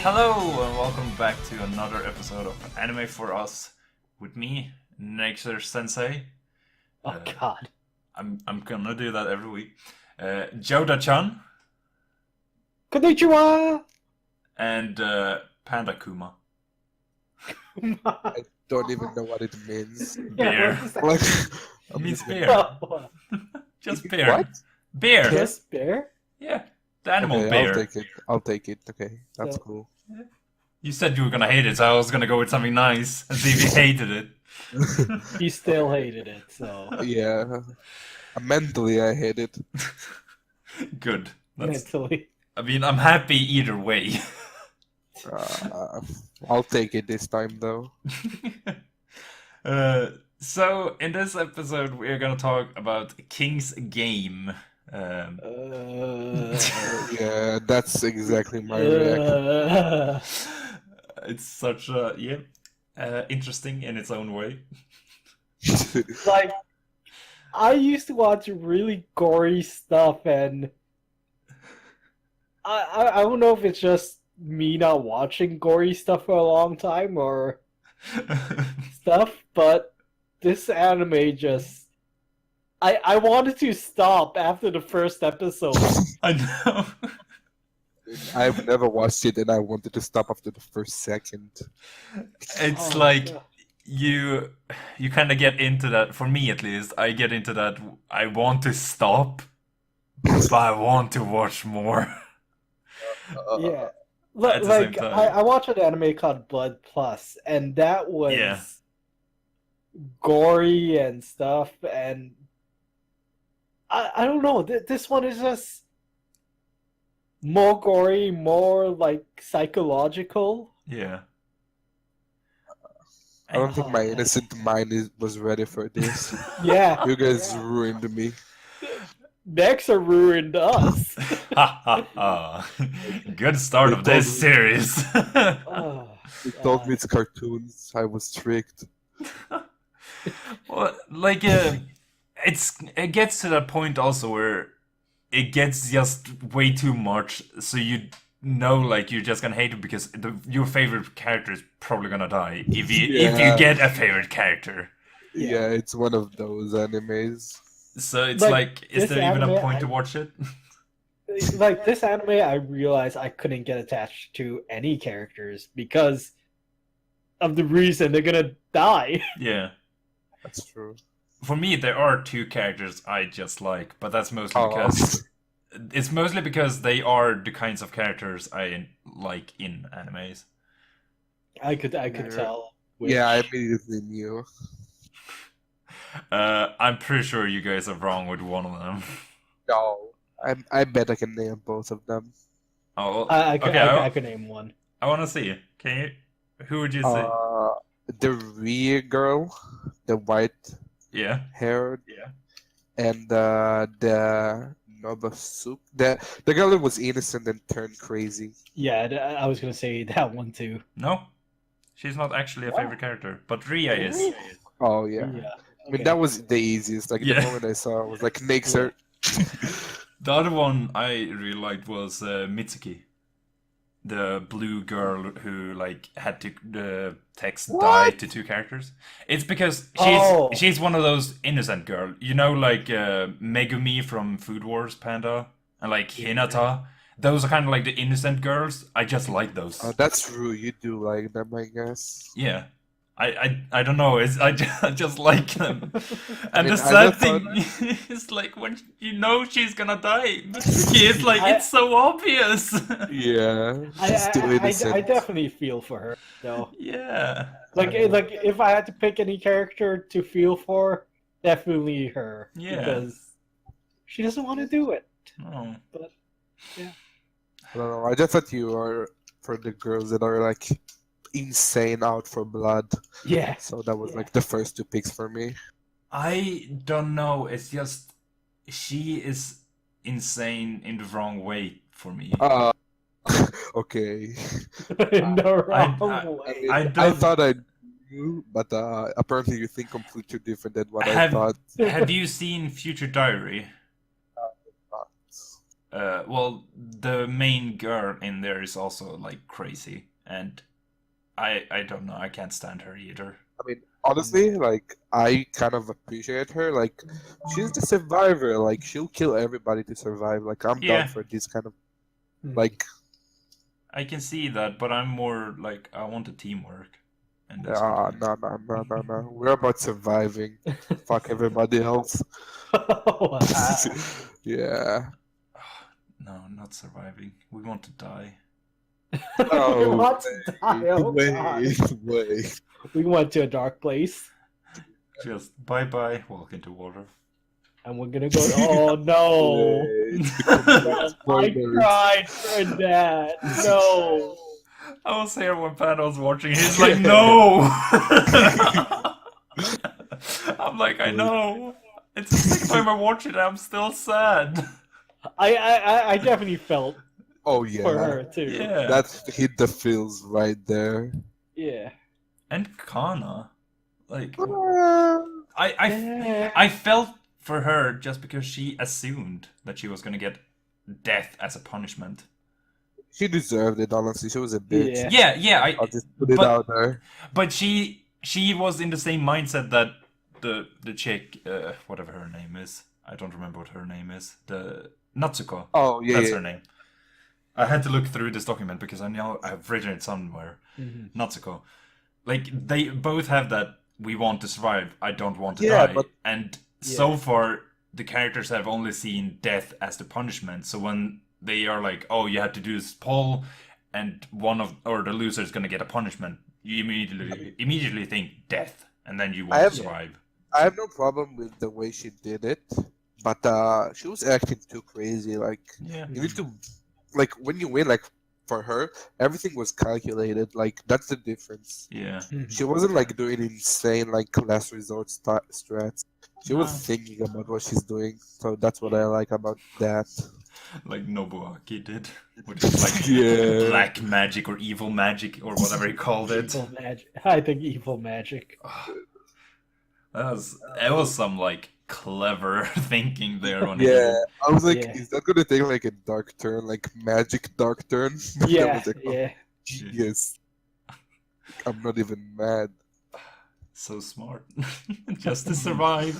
Hello and welcome back to another episode of Anime for Us with me, Nayxerr Sensei. Oh God! I'm gonna do that every week. Jodha-chan Konnichiwa. and Panda Kuma. I don't even know what it means. Bear. Like, It means I'm bear. Oh, Just bear. What? Bear. just bear? Yeah, the animal Okay, bear. I'll take it. Okay, that's So- cool. You said you were gonna hate it, so I was gonna go with something nice and see if you hated it. He still hated it, so Yeah, mentally I hate it. Good. mentally. I mean, I'm happy either way. I'll take it this time though. So in this episode, we're gonna talk about King's Game. Yeah, that's exactly my reaction. It's such a interesting in its own way. Like, I used to watch really gory stuff, and I don't know if it's just me not watching gory stuff for a long time or stuff, but this anime just I wanted to stop after the first episode. I know. I've never watched it and I wanted to stop after the first second. It's Oh, like God. you kind of get into that. For me, at least, I get into that. I want to stop, but I want to watch more. Yeah. At the same Like time. I watched an anime called Blood Plus, and that was Yeah. gory and stuff, and I don't know. This one is just more gory, more like psychological. Yeah. I don't think my innocent mind was ready for this. Yeah. You guys ruined me. Nayxerr ruined us. Ha ha ha! Good start of this series. Oh, You told me it's cartoons. I was tricked. Well, like it gets to that point also where it gets just way too much, so you know, like you're just gonna hate it because your favorite character is probably gonna die if you Yeah. get a favorite character. Yeah, it's one of those animes. So it's Like, like, is this there even a anime, point to watch it? Like this anime, I realized I couldn't get attached to any characters because of the reason they're gonna die. Yeah. That's true. For me, there are two characters I just like, but that's mostly Oh. because it's mostly because they are the kinds of characters I like in animes. I could Yeah. tell. Yeah, I immediately knew. I'm pretty sure you guys are wrong with one of them. No. I bet I can name both of them. Oh, I could, okay. I could name one. I want to see. Can you? Who would you say? The Rie girl, the white Yeah. haired, Yeah. and the Nobasuke, the girl that was innocent and turned crazy. Yeah, I was gonna say that one too. No, she's not actually a What? favorite character, but Ria is. Oh yeah. I mean that was the easiest. Like Yeah. the moment I saw, it, I was like Nayxerr. The other one I really liked was Mitsuki, the blue girl who like had to text die to two characters. It's because Oh. she's one of those innocent girl, you know, like Megumi from Food Wars Panda and like Hinata. Those are kind of like the innocent girls. I just like those. That's true. You do like them, I guess. Yeah. I don't know. I just like them. And mean, the I sad just thing is like when you know she's gonna die, Mitsuki is like it's so obvious. Yeah. She's too innocent. I definitely feel for her though. Yeah. Like if I had to pick any character to feel for, definitely her. Yeah. Because she doesn't want to do it. Oh. But I don't know. I just thought you are for the girls that are like insane out for blood. yeah. So that was Yeah. like the first two picks for me. I don't know. It's just she is insane in the wrong way for me. Okay. In the wrong I- way. I I don't- thought I knew, but apparently you think completely different than what I Have- thought. Have you seen Future Diary? well, the main girl in there is also like crazy, and I don't know, I can't stand her either. I mean, honestly, like I kind of appreciate her. Like she's the survivor. Like she'll kill everybody to survive. Like I'm Yeah. down for this kind of Mhm. like I can see that, but I'm more like I want the teamwork. And this ah game. no. We're about surviving. Fuck everybody else. Wow. Yeah. No, not surviving. We want to die. We Oh, want to die. Oh, God. wait. We went to a dark place, Just bye bye, walk into water. and we're gonna go. Oh no! Wait. I Spoilers. cried for that. No. I was here when Panda was watching. He's like, no. I'm like, I know. It's the second time I watch it. And I'm still sad. I definitely felt Oh for yeah. her too. Yeah. That hit the feels right there. Yeah. And Kana, like, Ah. I felt for her just because she assumed that she was gonna get death as a punishment. She deserved it, honestly. She was a bitch. Yeah. Yeah. I'll just put it but- out there. But she was in the same mindset that the chick, whatever her name is, I don't remember what her name is. The Natsuko. Oh yeah, That's yeah. her name. I had to look through this document because I know I've written it somewhere. Mhm. Natsuko. Like they both have that we want to survive, I don't want to Yeah, die. but- And so Yeah. far the characters have only seen death as the punishment. So when they are like, oh, you have to do this poll and the loser is gonna get a punishment, you immediately think death and then you I want have- to survive. I have no problem with the way she did it, but she was acting too crazy. Like Yeah. you need to, like when you win, like for her, everything was calculated. Like that's the difference. Yeah. She wasn't like doing insane like last resort strats. She was No. thinking about what she's doing. So that's what I like about that. Like Nobuaki did. Which is like Yeah. black magic or evil magic or whatever he called it. Evil magic. I think evil magic. It was some like clever thinking there when he did Yeah, it. I was like, Yeah. is that gonna take like a dark turn, like magic dark turn? But that Yeah. was like, oh, Yeah. genius. I'm not even mad. So smart. Just to survive.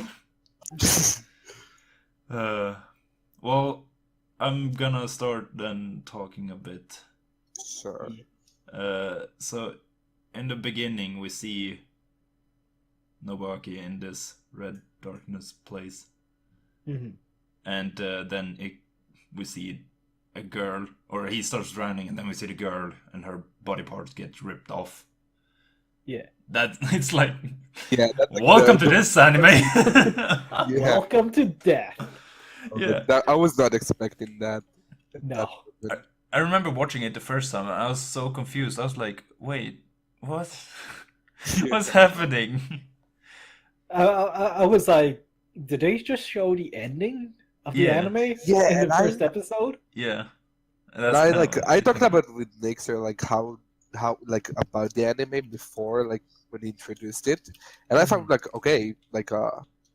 Well, I'm gonna start then talking a bit. Sure. So in the beginning we see Nobuaki in this red darkness place, Mhm. and then we see a girl, or he starts drowning, and then we see the girl, and her body parts get ripped off. Yeah. That it's like, Yeah, that's like welcome the- to this anime. Yeah. Welcome to death. Yeah. I was not expecting that. No. I remember watching it the first time, and I was so confused. I was like, wait, what? What's happening? I was like, did they just show the ending of the Yeah. anime Yeah, in the and I- first episode? Yeah. And I like I talked about with Nayxerr like how like about the anime before, like when he introduced it, and I found like okay, like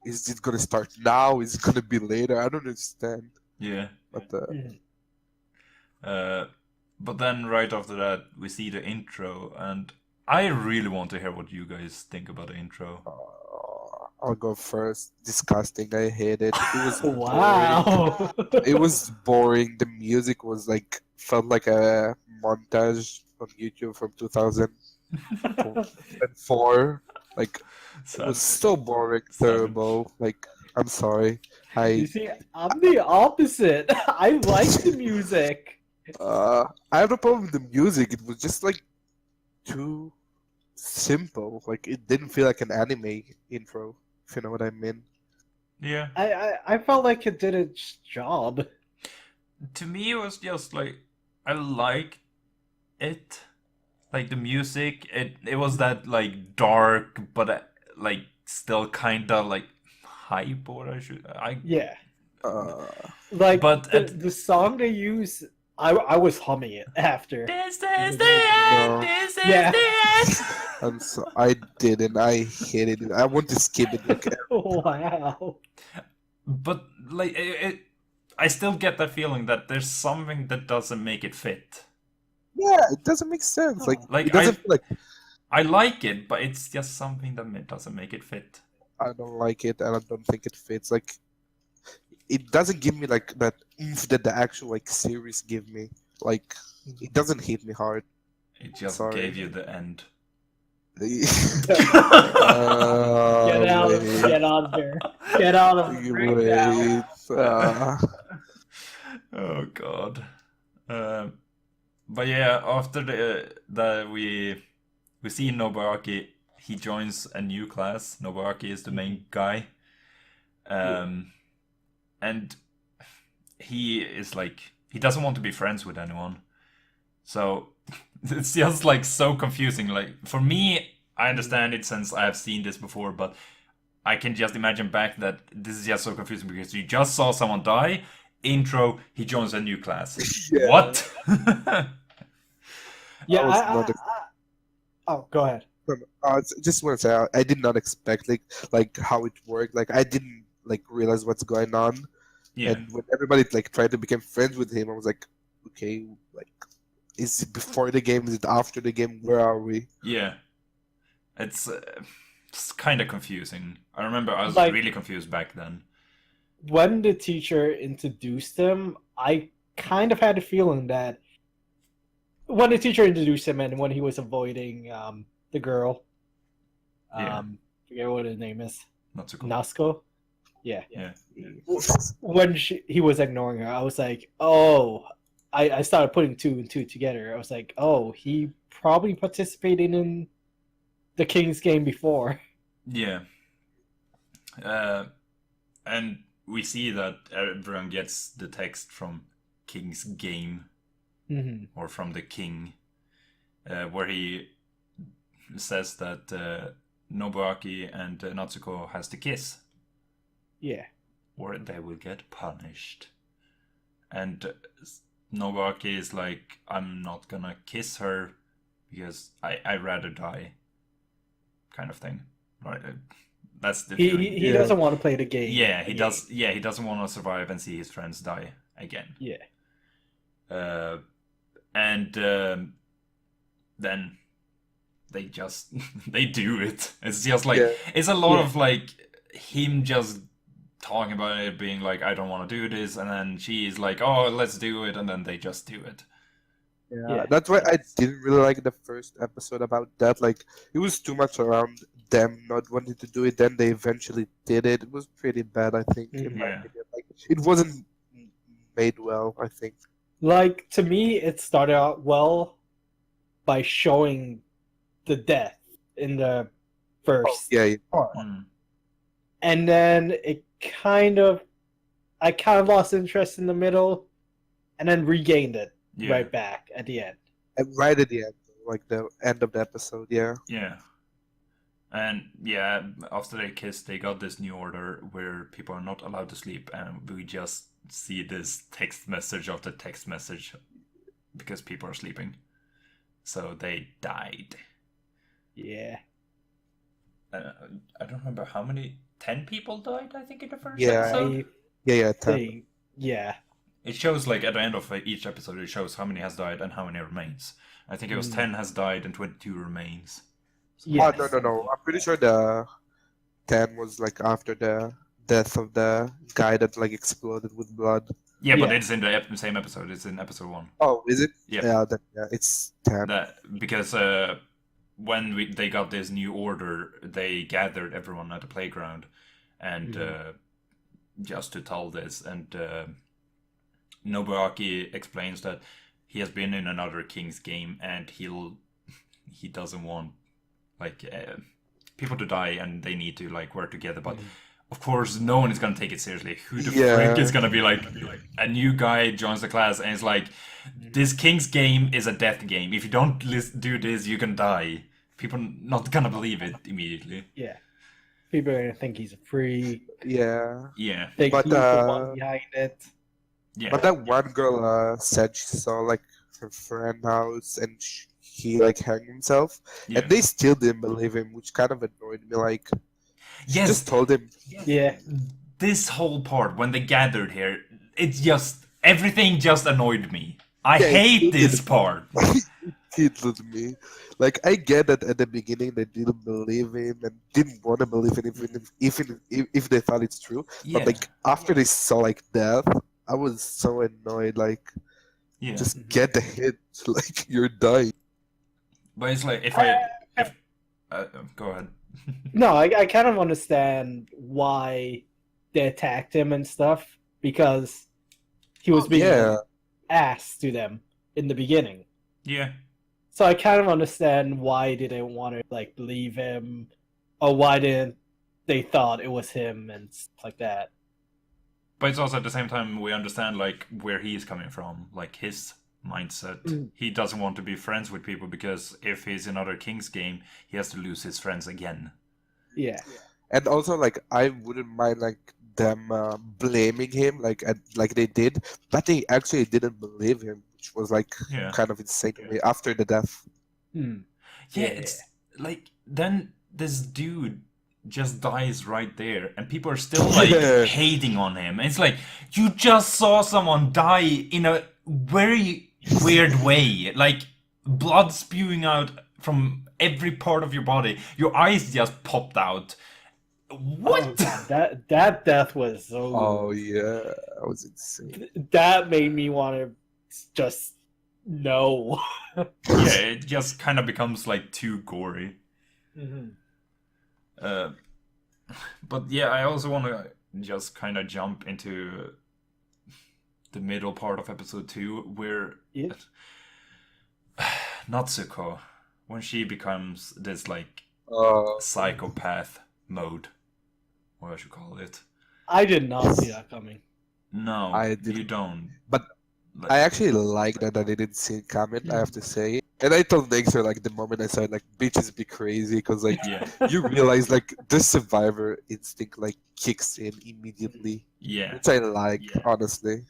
is it gonna start now? Is it gonna be later? I don't understand. Yeah. But Mhm. But then right after that, we see the intro, and I really want to hear what you guys think about the intro. I'll go first. Disgusting. I hate it. It was boring. Wow. It was boring. The music was like felt like a montage on YouTube from 2004. Like it was so boring, terrible. Like I'm sorry. You see, I'm the opposite. I like the music. I have no problem with the music. It was just like too simple. Like it didn't feel like an anime intro. If you know what I mean. Yeah. I felt like it did its job. To me, it was just like I liked it, like the music. It was that like dark, but like still kind of like hype. Or Yeah. Uh, Like But the song they use, I was humming it after. This is the No. end. This is Yeah. the end. I'm so I didn't. I hated it. I want to skip it. Like, Wow. But like I still get that feeling that there's something that doesn't make it fit. Yeah, it doesn't make sense. Like, Like, it doesn't feel like I like it, but it's just something that doesn't make it fit. I don't like it, and I don't think it fits. Like, it doesn't give me like that oomph that the actual like series give me. Like, it doesn't hit me hard. It just Sorry. gave you the end. Get out! Wait. Get out of there! Get out of it right now! Wait. Oh god. But yeah, after that we see Nobuaki. He joins a new class. Nobuaki is the main guy, and he is like he doesn't want to be friends with anyone. So it's just like so confusing. Like for me, I understand it since I have seen this before, but I can just imagine back that this is just so confusing because you just saw someone die. Intro, he joins a new class. Yeah. What? Yeah, was not oh, go ahead. Just want to say I did not expect like how it worked. Like I didn't like realize what's going on. Yeah. And when everybody like tried to become friends with him, I was like, okay, like is it before the game? Is it after the game? Where are we? Yeah. It's kind of confusing. I remember I was Like- really confused back then. When the teacher introduced him, I kind of had a feeling that when the teacher introduced him and when he was avoiding the girl, Yeah. forget what his name is, Not so cool. Nasco. Yeah. Yeah. When he was ignoring her, I was like, oh, I started putting two and two together. I was like, oh, he probably participated in the King's game before. Yeah. And we see that everyone gets the text from King's game Mm-hmm. or from the king, where he says that Nobuaki and Natsuko has to kiss, Yeah. or they will get punished. And Nobuaki is like, I'm not gonna kiss her because I'd rather die, kind of thing. Right? That's the feeling. He doesn't want to play the game. Yeah, he again. does. Yeah, he doesn't want to survive and see his friends die again. Yeah. And then they just they do it. It's just like Yeah. it's a lot Yeah. of like him just talking about it, being like, I don't want to do this, and then she's like, oh, let's do it, and then they just do it. Yeah. That's why I didn't really like the first episode about that. Like it was too much around them not wanting to do it. Then they eventually did it. It was pretty bad, I think. In my Yeah. opinion. Like it wasn't made well, I think. Like, to me, it started out well by showing the death in the first Yeah, part. Mm. And then I kind of lost interest in the middle and then regained it Yeah. right back at the end. and right at the end, like the end of the episode. Yeah. Yeah. And yeah, after they kissed, they got this new order where people are not allowed to sleep, and we just see this text message after text message because people are sleeping. So they died. Yeah. I don't remember how many. 10 people died, I think, in the first Yeah. episode. Yeah. Yeah. It shows, like, at the end of each episode, it shows how many has died and how many remains. I think it was 10 has died and 22 remains. Yeah. Oh no! I'm pretty sure the 10 was like after the death of the guy that like exploded with blood. Yeah, but Yeah. it's in the same episode. It's in episode 1. Oh, is it? Yeah. Yeah, it's 10. Because when they got this new order, they gathered everyone at the playground and just to tell this. And Nobuaki explains that he has been in another King's game and he doesn't want like people to die and they need to like work together. But of course, no one is gonna take it seriously. Who the frick is gonna be like a new guy joins the class and it's like, this King's game is a death game. If you don't do this, you can die. People not gonna believe it immediately. Yeah. People are gonna think he's a freak. Yeah. Yeah, Think But, he's the one behind it. yeah, But that one girl said she saw like her friend house and he like hanged himself, yeah. and they still didn't believe him, which kind of annoyed me. Like, she Yes, just told him. Yeah. this whole part when they gathered here, it's just everything just annoyed me. I Yeah, hate it did. this part. It with me. Like I get that at the beginning they didn't believe him and didn't want to believe it if they thought it's true. But Yeah, like after they saw like death, I was so annoyed. Like yeah. just get the hit. Like you're dying. But it's like if go ahead. No, I kind of understand why they attacked him and stuff because he was being Yeah. ass to them in the beginning. Yeah. So I kind of understand why they didn't want to like believe him, or why didn't they thought it was him and stuff like that. But it's also at the same time we understand like where he's coming from, like his mindset. Mm. He doesn't want to be friends with people because if he's in another King's game, he has to lose his friends again. Yeah. And also like I wouldn't mind like them blaming him like they did, but they actually didn't believe him, which was like Yeah. kind of insane to me after the death. Mm. Yeah, Yeah. it's like then this dude just dies right there, and people are still like Yeah. hating on him. And it's like you just saw someone die in a very weird way, like blood spewing out from every part of your body. Your eyes just popped out. What? Oh, God, that death was so. Oh yeah, that was insane. That made me want to just no. Yeah, it just kind of becomes like too gory. Mhm. But yeah, I also want to just kind of jump into the middle part of episode 2 where Yeah. Natsuko, when she becomes this like Uh, psychopath mode, what I should call it. I did not see that coming. No, I you didn't. don't. But Like, I actually like that I didn't see it coming, I have to say. And I told Nayxerr like the moment I saw it, like bitches be crazy, because like yeah, you realize like the survivor instinct like kicks in immediately, yeah. which I like honestly.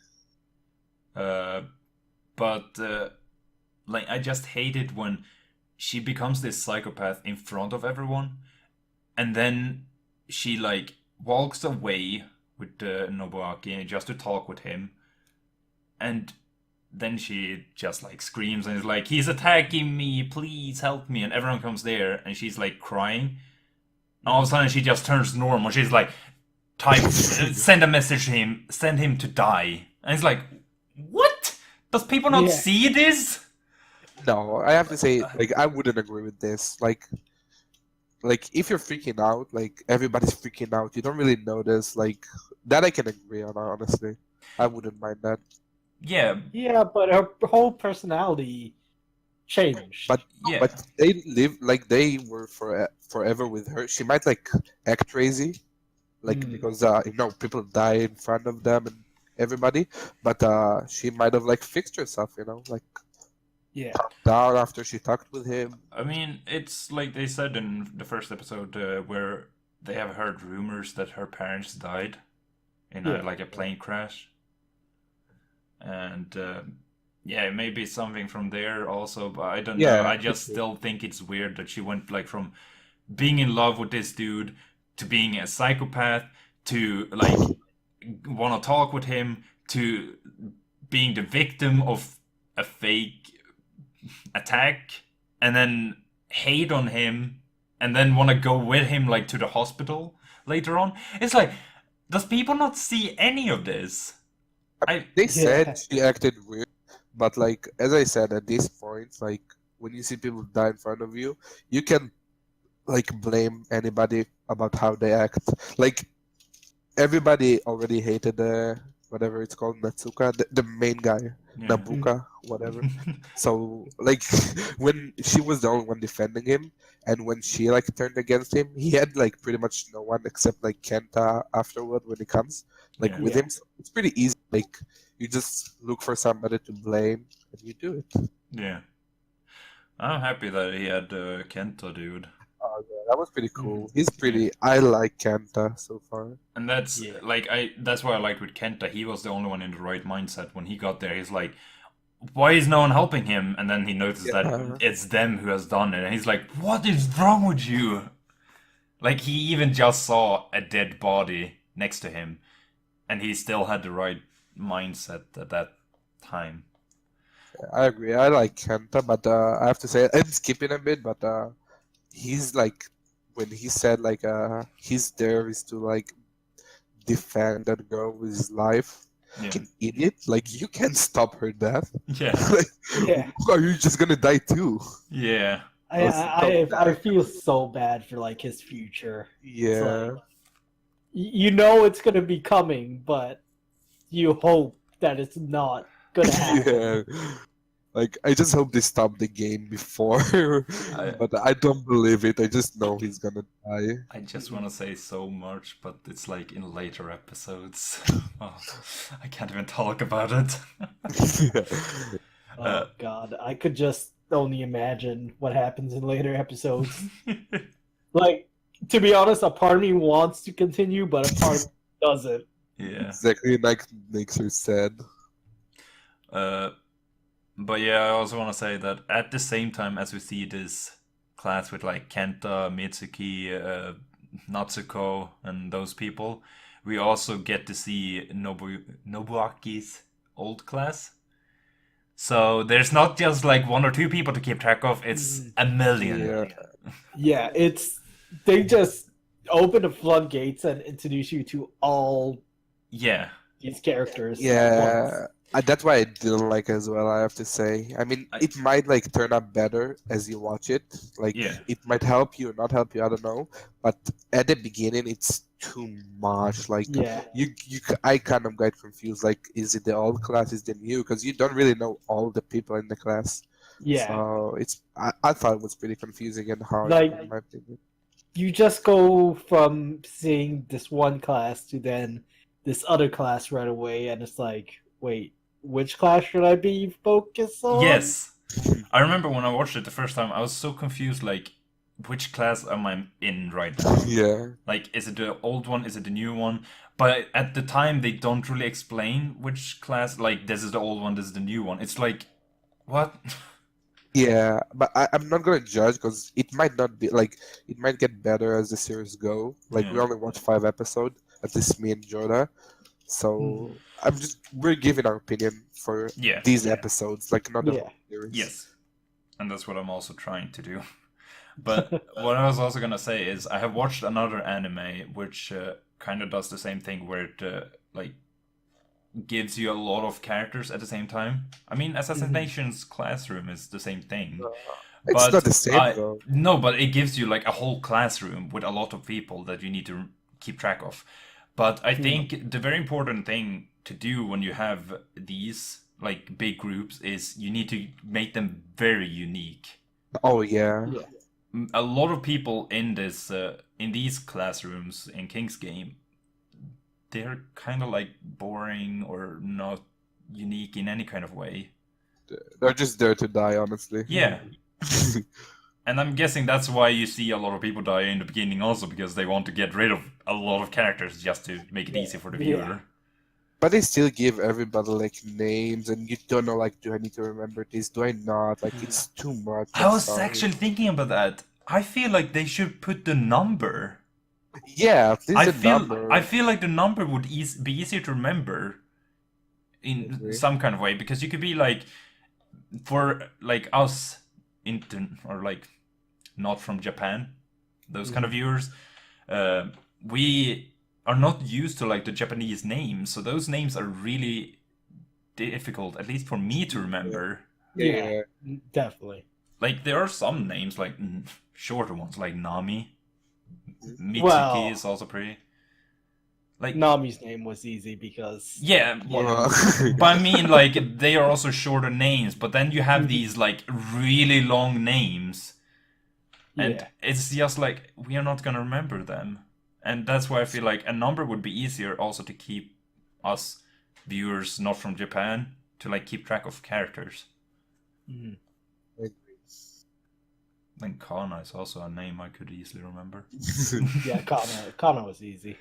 But like I just hate it when she becomes this psychopath in front of everyone, and then she like walks away with Nobuaki just to talk with him, and then she just like screams and is like, "He's attacking me! Please help me!" And everyone comes there, and she's like crying. And all of a sudden, she just turns normal. She's like, send a message to him, send him to die. And it's like, what? Does people not Yeah. see this? No, I have to say like I wouldn't agree with this. Like if you're freaking out, like everybody's freaking out, you don't really notice. Like that I can agree on, honestly. I wouldn't mind that. Yeah, Yeah, but her whole personality changed. But yeah, but they live like they were forever with her. She might like act crazy, like because people die in front of them and everybody. But she might have like fixed herself, like yeah. down after she talked with him. I mean, it's like they said in the first episode where they have heard rumors that her parents died in Yeah. like a plane crash. And yeah, maybe something from there also, but I don't know. Yeah, I just still think it's weird that she went like from being in love with this dude to being a psychopath to like want to talk with him to being the victim of a fake attack and then hate on him and then want to go with him like to the hospital later on. It's like, does people not see any of this? They said she acted weird, but like as I said, at this point, like when you see people die in front of you, you can like blame anybody about how they act. Like everybody already hated whatever it's called, Natsuka, the main guy, Nabuka, whatever. So like when she was the only one defending him, and when she like turned against him, he had like pretty much no one except like Kenta afterward when he comes like with him. So it's pretty easy. Like you just look for somebody to blame and you do it. Yeah. I'm happy that he had Kenta, dude. Oh yeah, that was pretty cool. He's pretty. I like Kenta so far. And that's like that's what I liked with Kenta. He was the only one in the right mindset when he got there. He's like, why is no one helping him? And then he noticed that it's them who has done it. And he's like, what is wrong with you? Like he even just saw a dead body next to him. And he still had the right mindset at that time. I agree. I like Kenta, but I have to say I'm skipping a bit. But he's like when he said like his there is to like defend that girl with his life. Yeah. Fucking idiot! Like you can't stop her death. Yeah. Like, Yeah. are you just gonna die too? Yeah. I feel so bad for like his future. It's Yeah. like you know it's gonna be coming, but you hope that it's not gonna happen. Yeah. Like I just hope they stop the game before, I- but I don't believe it. I just know he's gonna die. I just want to say so much, but it's like in later episodes. Oh, I can't even talk about it. Oh god, I could just only imagine what happens in later episodes. Like, to be honest, a part of me wants to continue, but a part of me doesn't. Yeah. Exactly like Nayxerr said. But yeah, I also want to say that at the same time as we see this class with like Kenta, Mitsuki, Natsuko, and those people, we also get to see Nobuaki's old class. So there's not just like one or two people to keep track of, it's a million. Yeah. Yeah, they just open the floodgates and introduce you to all Yeah. these characters. at Yeah, once. that's why I didn't like as well. I have to say. I mean, it might like turn out better as you watch it. Like, Yeah. it might help you or not help you. I don't know. But at the beginning, it's too much. Like, Yeah, I kind of got confused. Like, is it the old class? Is the new? Because you don't really know all the people in the class. yeah. So I thought it was pretty confusing and hard, Like- in my opinion. You just go from seeing this one class to then this other class right away, and it's like, wait, which class should I be focused on? Yes. I remember when I watched it the first time, I was so confused, like, which class am I in right now? Yeah. Like, is it the old one? Is it the new one? But at the time, they don't really explain which class, like, this is the old one, this is the new one. It's like, what? Yeah, but I'm not gonna judge because it might not be like it might get better as the series go. Like we Yeah. only watched 5 episodes, at least me and Jodha. So we're giving our opinion for Yeah. these episodes, like not the Yeah. whole series. Yes. And that's what I'm also trying to do. But what I was also gonna say is I have watched another anime which kind of does the same thing where it like gives you a lot of characters at the same time. I mean, Assassination's Classroom is the same thing. It's But not the same though. No, but it gives you like a whole classroom with a lot of people that you need to keep track of. But I think the very important thing to do when you have these like big groups is you need to make them very unique. Oh yeah. Yeah. A lot of people in these classrooms in King's Game, they're kind of like boring or not unique in any kind of way. They're just there to die, honestly. Yeah. And I'm guessing that's why you see a lot of people die in the beginning also, because they want to get rid of a lot of characters just to make it easy for the Yeah. viewer. But they still give everybody like names, and you don't know like, do I need to remember this? Do I not? Like it's too much. I I'm was sorry. actually thinking about that. I feel like they should put the number. Yeah, at least I the feel number. I feel like the number would be easier to remember in Agree. some kind of way, because you could be like, for like us or like not from Japan, those kind of viewers, we are not used to like the Japanese names, so those names are really difficult, at least for me to remember. Yeah, definitely. Like there are some names like shorter ones like Nami. Mitsuki Well- is also pretty. Like Nami's name was easy because yeah, Uh, but I mean like they are also shorter names, but then you have these like really long names, and yeah, it's just like we are not gonna remember them, and that's why I feel like a number would be easier also to keep us viewers not from Japan to like keep track of characters. Mhm. Then Kana is also a name I could easily remember. yeah. Kana was easy.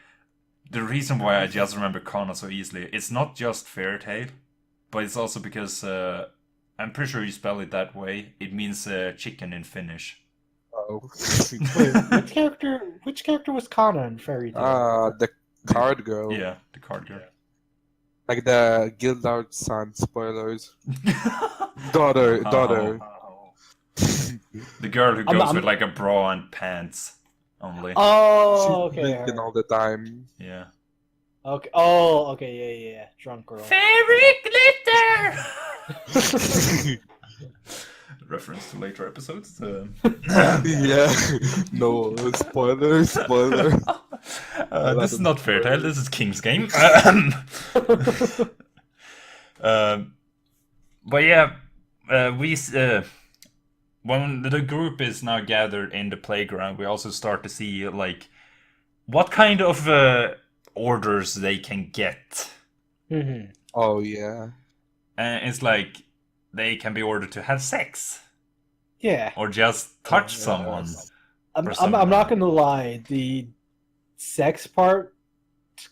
The reason why I just remember Kana so easily, it's not just Fairy Tail, but it's also because I'm pretty sure you spell it that way. It means chicken in Finnish. Oh. Wait, which character was Kana in Fairy Tail? The card girl. Yeah, the card girl. Like the Gildard son, spoilers. Daughter. Oh. The girl who goes with like a bra and pants only. Oh, okay. She's drinking all the time. Yeah. Okay. Oh, okay. Yeah. Drunk girl. Fairy glitter. Reference to later episodes. Yeah. No, spoilers. This is not Fair Tale. This is King's Game. But yeah, when the group is now gathered in the playground, we also start to see like what kind of orders they can get. Mm-hmm. Oh yeah. And it's like they can be ordered to have sex Yeah. or just touch someone. I'm not gonna lie. The sex part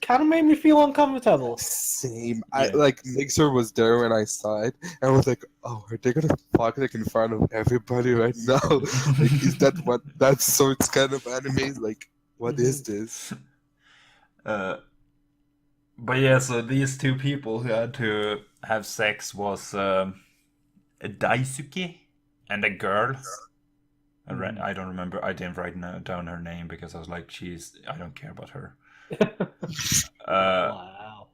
kind of made me feel uncomfortable. Same. Yeah. Nayxerr was there when I saw it, and I was like, "Oh, are they gonna fuck like in front of everybody right now? Like, is that what that sorts kind of anime? Like, what is this?" But yeah, so these two people who had to have sex was a Daisuke and a girl. I don't remember. I didn't write down her name because I was like, I don't care about her. Wow.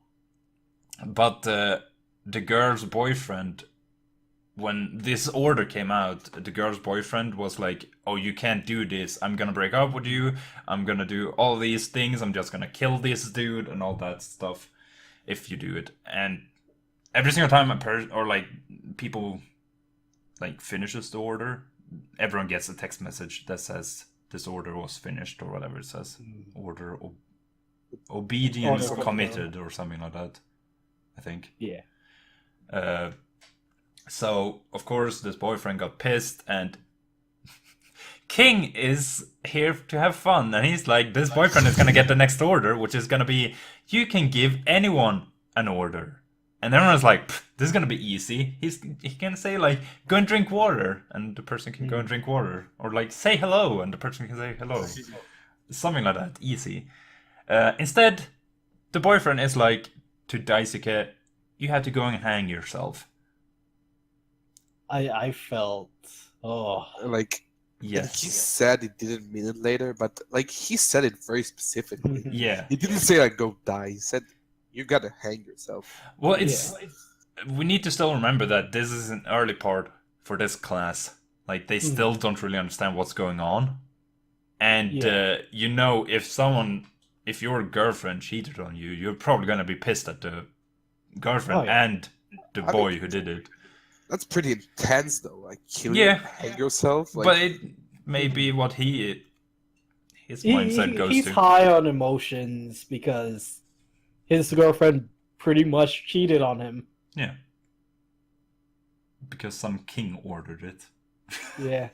But the girl's boyfriend, when this order came out, the girl's boyfriend was like, "Oh, you can't do this. I'm gonna break up with you. I'm gonna do all these things. I'm just gonna kill this dude and all that stuff if you do it." And every single time people like finishes the order, everyone gets a text message that says this order was finished or whatever it says. Order obedience Order committed or something like that, I think. Yeah. So of course this boyfriend got pissed, and King is here to have fun, and he's like, this boyfriend is gonna get the next order, which is gonna be, you can give anyone an order. And everyone's like, this is gonna be easy. He can say like, go and drink water, and the person can go and drink water, or like say hello, and the person can say hello. Something like that, easy. Instead, the boyfriend is like to Daisuke, you have to go and hang yourself. I felt Like, Yes. he said he didn't mean it later, but like he said it very specifically. Yeah. He didn't say like go die. He said you gotta hang yourself. Well, we need to still remember that this is an early part for this class. Like, they still don't really understand what's going on. And, if your girlfriend cheated on you, you're probably gonna be pissed at the girlfriend and the boy who did it. That's pretty intense though. Like killing, hang yourself. Like, But it may be what his mindset goes he's to. high on emotions because his girlfriend pretty much cheated on him. Yeah. Because some king ordered it. Yeah.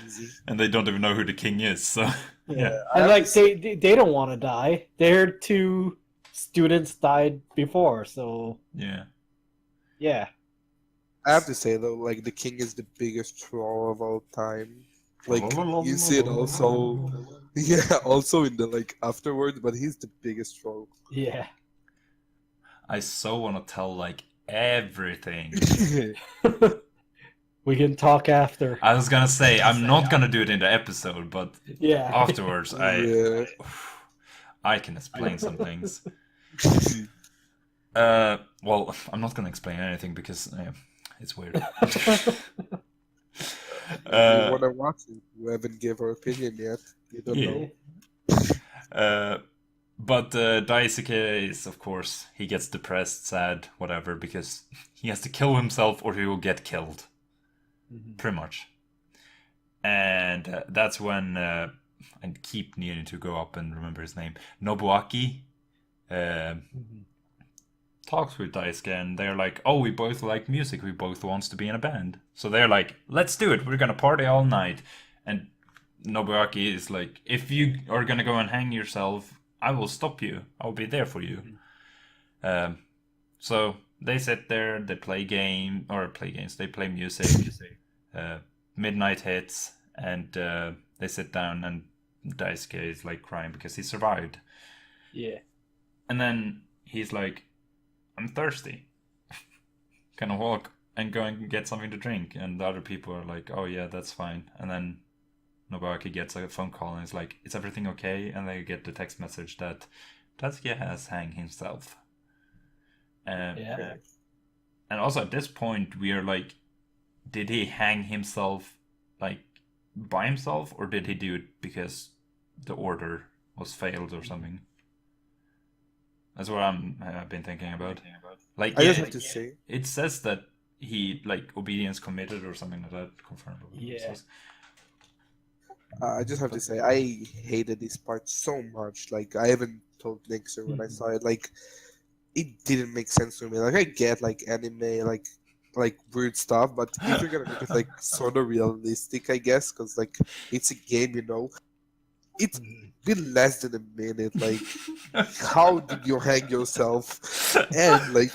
easy. And they don't even know who the king is, so... Yeah. And like they don't want to die. Their two students died before, so Yeah. yeah. I have to say though, like the king is the biggest troll of all time. Like you see it also, also in the like afterwards, but he's the biggest troll. Yeah. I so want to tell, like, everything. We can talk after. I was gonna say, I'm not gonna do it in the episode, but Yeah. afterwards, Yeah. I can explain some things. Well, I'm not gonna explain anything because it's weird. You wanna watch it? You haven't gave our opinion yet. You don't know. But Daisuke is, of course, he gets depressed, sad, whatever, because he has to kill himself or he will get killed. Pretty much. And that's when I keep needing to go up and remember his name. Nobuaki talks with Daisuke, and they're like, oh, we both like music, we both wants to be in a band. So they're like, let's do it, we're gonna party all night. And Nobuaki is like, if you are gonna go and hang yourself, I will stop you, I'll be there for you. So they sit there, they play games, they play music. Midnight hits, and they sit down, and Daisuke is like crying because he survived. Yeah. And then he's like, I'm thirsty. Kind of walk and go and get something to drink, and the other people are like, oh yeah, that's fine. And then Nobuaki gets a phone call and is like, is everything okay? And they get the text message that Tatsuya has hanged himself. Yeah. And also at this point, we are like, did he hang himself like by himself, or did he do it because the order was failed or something? That's what I've been thinking about. Like, I just have to say, it says that he like obedience committed or something like that. Confirmed. Yeah. I just have to say, I hated this part so much. Like, I even told Nixer when I saw it, like, it didn't make sense to me. Like, I get like anime, like weird stuff, but if you're gonna make it like sort of realistic, I guess, because like it's a game, you know. It's been less than a minute. Like, how did you hang yourself? And like,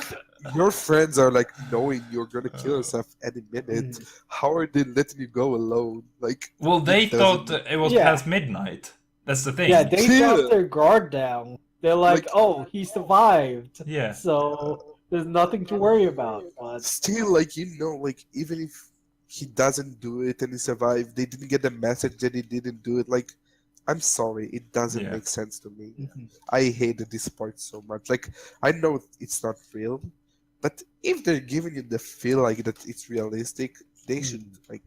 your friends are like knowing you're gonna kill yourself any minute. How are they letting you go alone? Like, well, they it thought doesn't- it was Yeah. past midnight. That's the thing. Yeah, they Yeah. dropped their guard down. They're like, oh, he survived. Yeah. So there's nothing to worry about. But still, like, you know, like even if he doesn't do it and he survived, they didn't get the message that he didn't do it. Like, I'm sorry, it doesn't Yeah. make sense to me. I hated this part so much. Like, I know it's not real, but if they're giving you the feel like that it's realistic, they should like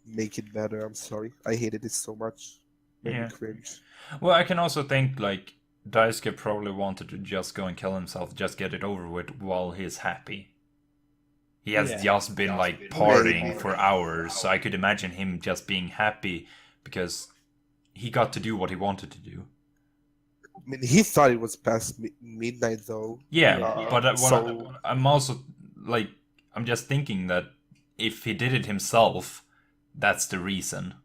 make it better. I'm sorry, I hated it so much. Made me Yeah. cringe. Well, I can also think like Daisuke probably wanted to just go and kill himself, just get it over with while he's happy. He has Yeah. just been like partying for hours, so I could imagine him just being happy because he got to do what he wanted to do. I mean, he thought it was past midnight though. Yeah, Yeah. but So- I'm also like, I'm just thinking that if he did it himself, that's the reason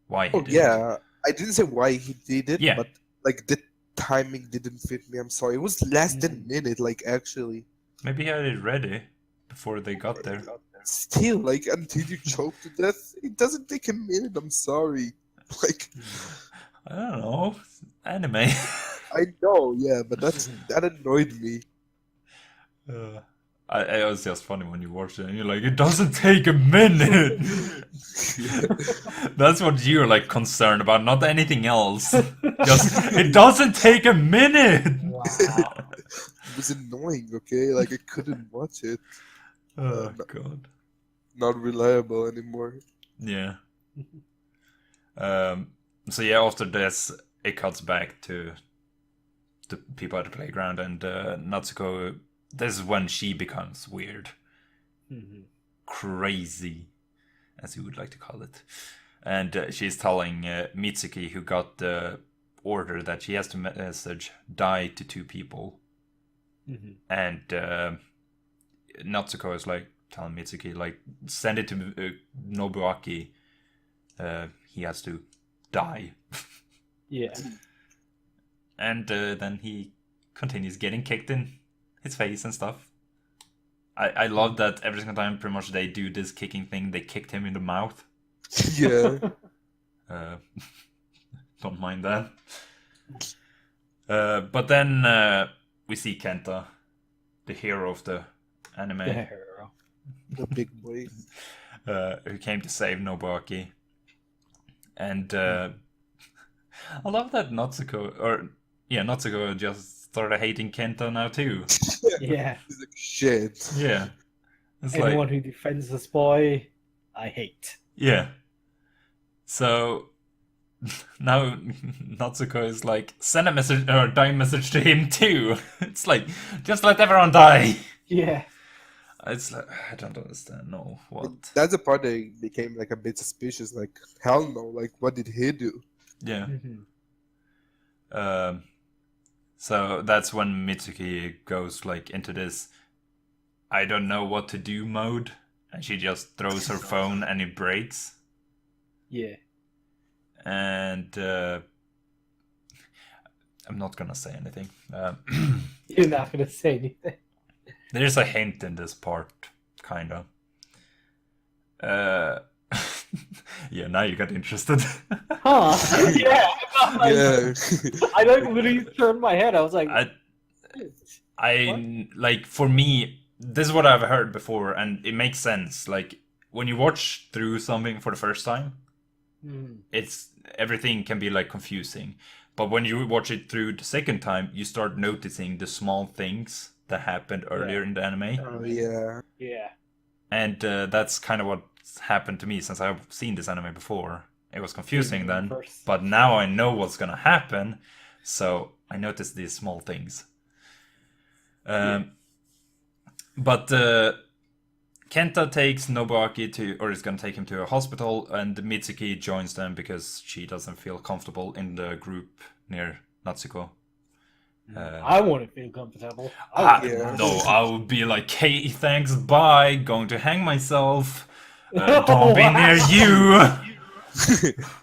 why he Oh did it. yeah, I didn't say why he did it, Yeah. but like the timing didn't fit me. I'm sorry. It was less than a minute, like actually. Maybe he had it ready before they got there. Still, like until you choke to death, it doesn't take a minute. I'm sorry. Like I don't know. Anime. I know, yeah, but that annoyed me. It was just funny when you watch it and you're like, it doesn't take a minute. That's what you're like concerned about, not anything else. Just, it doesn't take a minute. wow. It was annoying. Okay, like I couldn't watch it. Oh god. Not reliable anymore. Yeah. So yeah, after this, it cuts back to the people at the playground, and Natsuko. This is when she becomes weird, crazy, as you would like to call it, and she's telling Mitsuki, who got the order that she has to message die to 2 people, and Natsuko is like telling Mitsuki, like, send it to Nobuaki. He has to die. Yeah. And then he continues getting kicked in his face and stuff. I love that every single time pretty much they do this kicking thing, they kicked him in the mouth. Yeah. Don't mind that. But then we see Kenta, the hero of the anime, The hero. The big boy. who came to save Nobuaki. And I love that Natsuko just started hating Kenta now too. Yeah. He's like, shit. Yeah. It's Anyone like, who defends this boy, I hate. yeah. So now Natsuko is like, send a message or a dying message to him too. It's like, just let everyone die. Yeah. It's like, I don't understand. No, what? That's the part that became like a bit suspicious. Like, hell no. Like, what did he do? Yeah. So that's when Mitsuki goes like into this I don't know what to do mode, and she just throws her phone and it breaks. Yeah. And I'm not gonna say anything. You're not gonna say anything. There's a hint in this part, kinda. Yeah, now you got interested. Huh? Yeah. Yeah. I like literally turned my head. I was like, like for me, this is what I've heard before, and it makes sense. Like when you watch through something for the first time, it's everything can be like confusing. But when you watch it through the second time, you start noticing the small things that happened earlier in the anime. Oh yeah. Yeah. And that's kind of what's happened to me since I've seen this anime before. It was confusing then, but now I know what's gonna happen, so I notice these small things. But Kenta takes Nobuaki or is gonna take him to a hospital, and Mitsuki joins them because she doesn't feel comfortable in the group near Natsuko. I wouldn't feel comfortable. No, I would be like, hey, thanks, bye, going to hang myself. Don't be near you.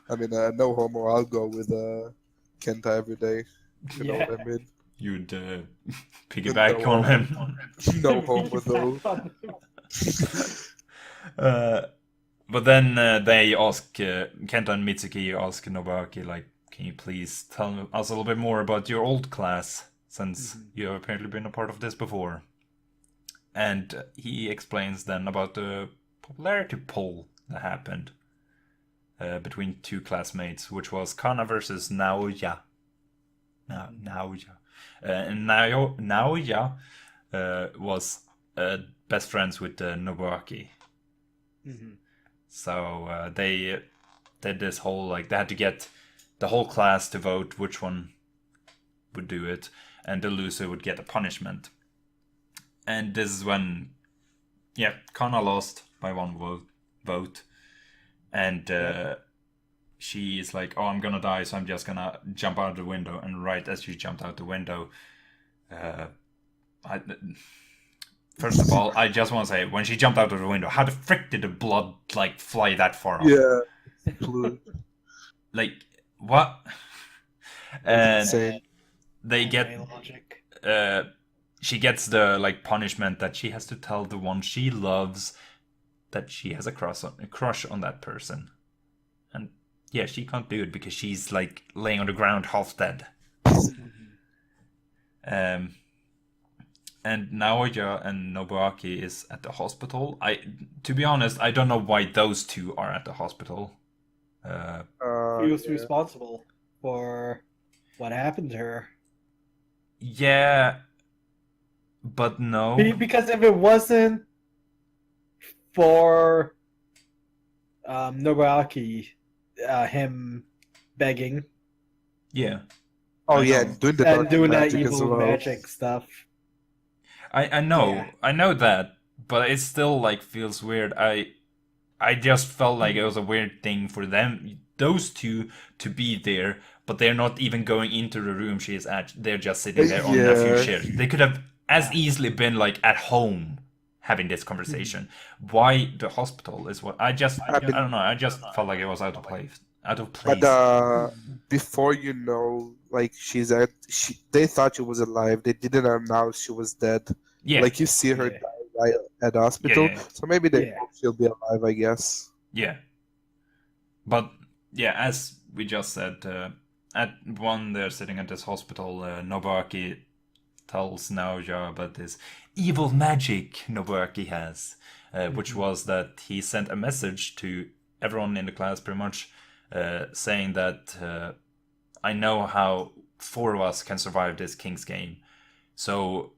I mean, no homo. I'll go with Kenta every day. You know what I mean? You'd piggyback on him. No homo though. But then they ask Kenta and Mitsuki ask Nobuaki, like, can you please tell us a little bit more about your old class, since you have apparently been a part of this before. And he explains then about the popularity poll that happened between two classmates, which was Kana versus Naoya. Naoya. And Naoya was best friends with Nobuaki. So they did this whole, like, they had to get the whole class to vote which one would do it, and the loser would get a punishment. And this is when, Kana lost by one vote. And she is like, oh, I'm gonna die, so I'm just gonna jump out the window. And right as she jumped out the window, first of all, I just want to say, when she jumped out of the window, how the frick did the blood, like, fly that far off? Yeah. Like, what? And they get... she gets the, like, punishment that she has to tell the one she loves that she has a crush on that person. And, yeah, she can't do it because she's, like, laying on the ground half dead. And Naoya and Nobuaki is at the hospital. To be honest, I don't know why those two are at the hospital. He was responsible for what happened to her. Yeah, but no. Because if it wasn't for Nobuaki, him begging. Yeah. Oh yeah, doing the and doing that magic evil magic stuff. I know, I know that, but it still, like, feels weird. I just felt like it was a weird thing for them, those two, to be there, but they're not even going into the room she is at. They're just sitting there on a few chairs. They could have as easily been, like, at home having this conversation. Why the hospital is what I don't know. I just felt like it was out of place. But before like they thought she was alive. They didn't announce she was dead. Yeah. Like you see her die at the hospital. Yeah. So maybe they hope she'll be alive, I guess. Yeah. But yeah, as we just said, at one they're sitting at this hospital, Nobuaki tells Naoya about this evil magic Nobuaki has, which was that he sent a message to everyone in the class pretty much, saying that I know how 4 of us can survive this King's game. So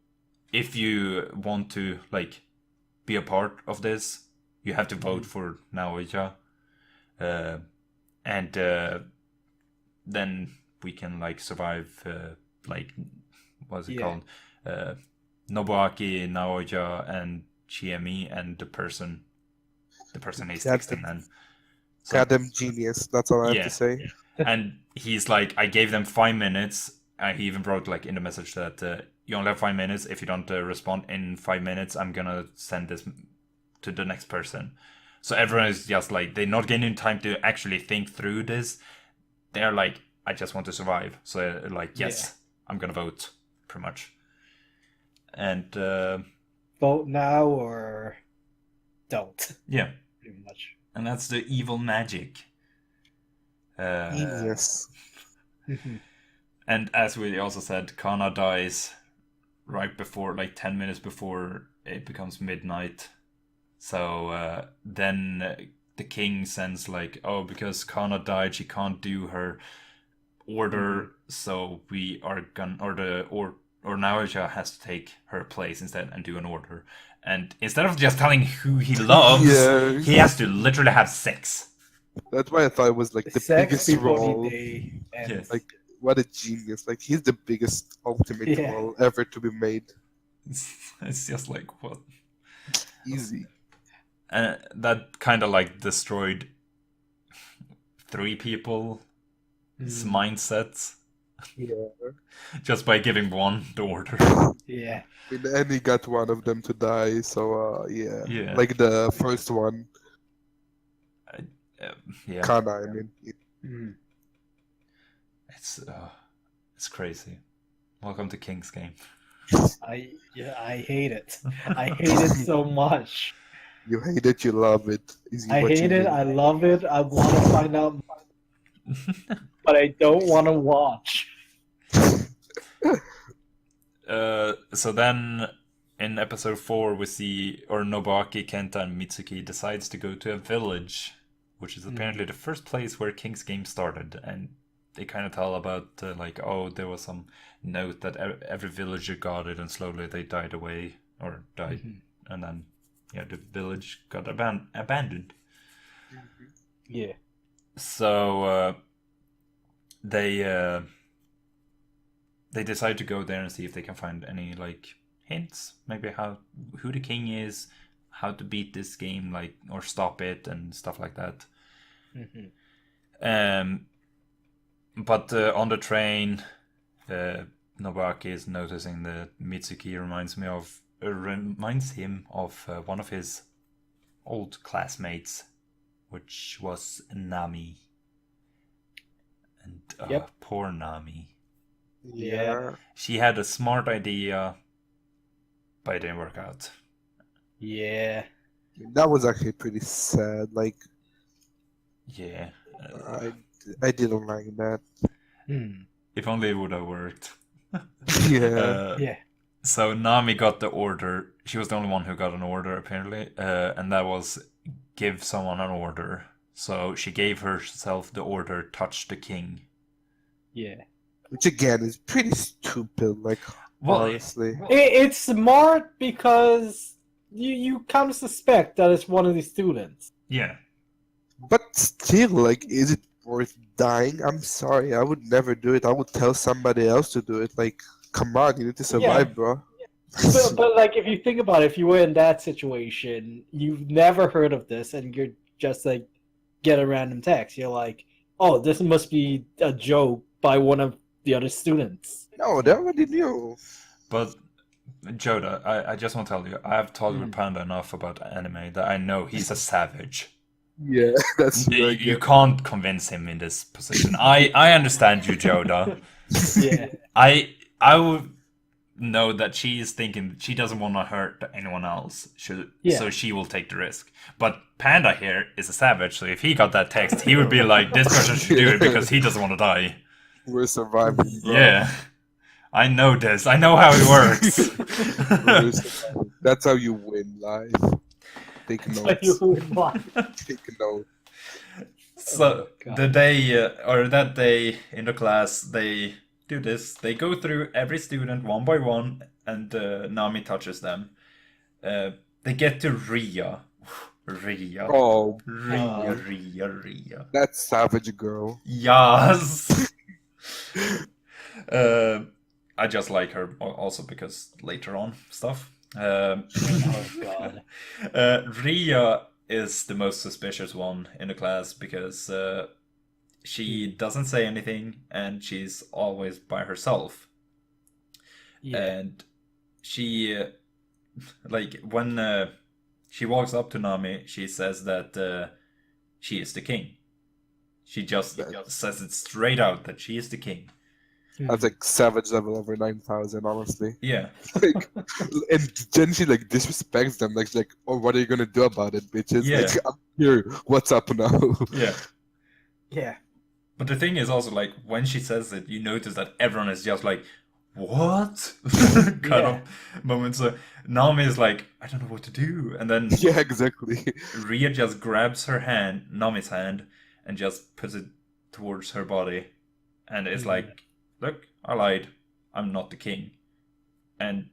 if you want to, like, be a part of this, you have to vote for Naoya. And then we can, like, survive, like, what's it called? Nobuaki, Naoya, and Chiemi, and the person he's texting then. So, goddamn genius, that's all I have to say. And he's like, I gave them 5 minutes. He even wrote, like, in the message that you only have 5 minutes. If you don't respond in 5 minutes, I'm gonna send this to the next person. So everyone is just like, they're not getting time to actually think through this. They're like, I just want to survive. So like, yes, I'm gonna vote, pretty much. And vote now or don't. Yeah, pretty much. And that's the evil magic. Yes. And as we also said, Kana dies right before, like 10 minutes before it becomes midnight. So then the king sends like, oh, because Kana died, she can't do her order, so we are gonna, or Naoya has to take her place instead and do an order. And instead of just telling who he loves, Yeah. he has to literally have sex. That's why I thought it was like the Sex biggest before role. the day ends. Yes. Like, what a genius! Like, he's the biggest ultimate Yeah. role ever to be made. It's just like, what? Easy. And that kind of like destroyed 3 people's mindsets Yeah. just by giving one the order. Yeah. I mean, and he got one of them to die, so yeah. Yeah. Like the first one, Yeah, Kana, I mean. Mm. it's crazy. Welcome to King's Game. I hate it. I hate it so much. You hate it, you love it. Is I what you hate it. mean. I love it. I want to find out, but I don't want to watch. So then in episode 4 we see, or Nobuaki, Kenta, and Mitsuki decides to go to a village, which is apparently the first place where King's Game started, and they kind of tell about like, oh, there was some note that every villager got it, and slowly they died away, or died, and then the village got abandoned. Yeah. So they decide to go there and see if they can find any like hints, maybe who the king is, how to beat this game, like, or stop it and stuff like that. But on the train, Nobuaki is noticing that Mitsuki reminds him of one of his old classmates, which was Nami. And Yep. poor Nami. Yeah. She had a smart idea, but it didn't work out. Yeah. That was actually pretty sad. Like, Yeah. I didn't like that. If only it would have worked. Yeah. Yeah. So Nami got the order. She was the only one who got an order, apparently. And that was give someone an order. So she gave herself the order, touch the king. Yeah. Which again is pretty stupid. Like, Well, honestly. It's smart because you kind of suspect that it's one of the students. Yeah. But still, like, is it worth dying? I'm sorry, I would never do it. I would tell somebody else to do it. Like, come on, you need to survive, bro. But like, if you think about it, if you were in that situation, you've never heard of this, and you're just like, get a random text. You're like, oh, this must be a joke by one of the other students. No, they already knew. But Jodha, I just want to tell you, I've talked with Panda enough about anime that I know he's a savage. Yeah, that's right. You can't convince him in this position. I understand you, Jodha. Yeah. I would know that she is thinking she doesn't want to hurt anyone else, so she will take the risk. But Panda here is a savage, so if he got that text, he would be like, this person should do it because he doesn't want to die. We're surviving, bro. Yeah. I know this. I know how it works. We're surviving. That's how you win life. Take notes. Take note. So that day in the class, they do this. They go through every student one by one, and Nami touches them. They get to Ria. Ria. Oh, Ria. that savage girl. Yes. I just like her also because later on stuff. Oh god. Ria is the most suspicious one in the class because she doesn't say anything and she's always by herself. Yeah. And she, like, when she walks up to Nami, she says that she is the king. She just says it straight out that she is the king. That's like savage level over 9,000, honestly. Yeah. Like, and then she like disrespects them. Like, she's like, oh, what are you gonna do about it, bitches? Yeah. Like, I'm here. What's up now? Yeah. Yeah. But the thing is also, like, when she says it, you notice that everyone is just like, what? kind Yeah. of moment. So Nami is like, I don't know what to do. And then Yeah, exactly. Ria just grabs her hand, Nami's hand, and just puts it towards her body. And it's like, look, I lied. I'm not the king. And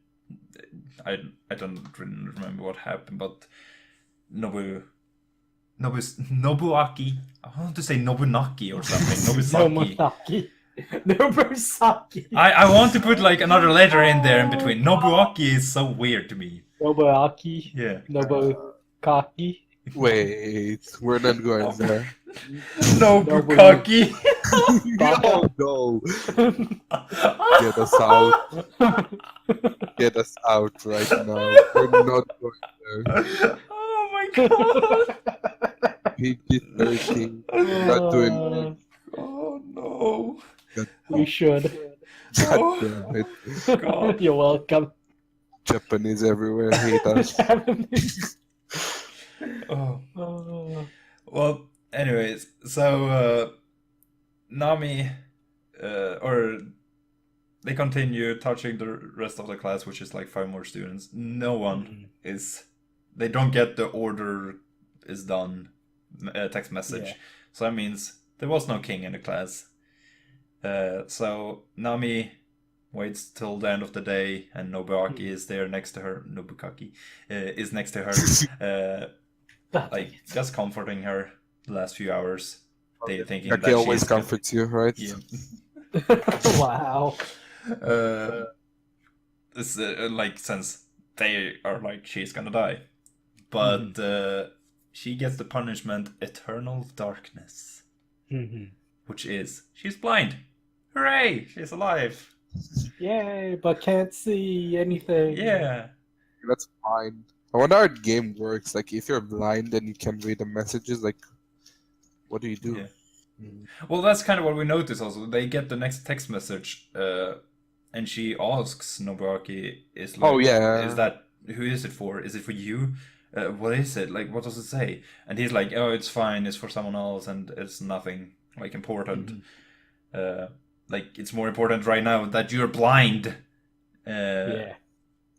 I don't really remember what happened, but Nobuaki. I want to say Nobunaki or something. Nobusaki. Nomosaki. Nobusaki. I want to put like another letter in there in between. Nobuaki is so weird to me. Nobuaki. Yeah. Nobukaki. Wait, we're not going there. Nobukaki. Oh no! Get us out! Get us out right now! We're not going there. Oh my god. PG-13. Not doing it. Oh no. God, We should. God damn it! God. You're welcome. Japanese everywhere hate us. Oh. Oh. Well, anyways, so Nami, or they continue touching the rest of the class, which is like 5 more students. No one is. They don't get the order is done text message. Yeah. So that means there was no king in the class. So Nami waits till the end of the day, and Nobuaki is there next to her. Nobukaki is next to her, like just comforting her the last few hours. They thinking Like that he always she's gonna- comforts you, right? Yeah. Wow. It's like since they are like she's gonna die, but she gets the punishment eternal darkness, which is she's blind. Hooray! She's alive. Yay, but can't see anything. Yeah. That's fine. I wonder how the game works. Like, if you're blind and you can read the messages, like, what do you do? Yeah. Well, that's kind of what we notice also. They get the next text message, and she asks Nobuaki, is like, Oh, yeah. is that, who is it for? Is it for you? What is it? Like, what does it say? And he's like, oh, it's fine, it's for someone else, and it's nothing, like, important. Like, it's more important right now that you're blind. Yeah.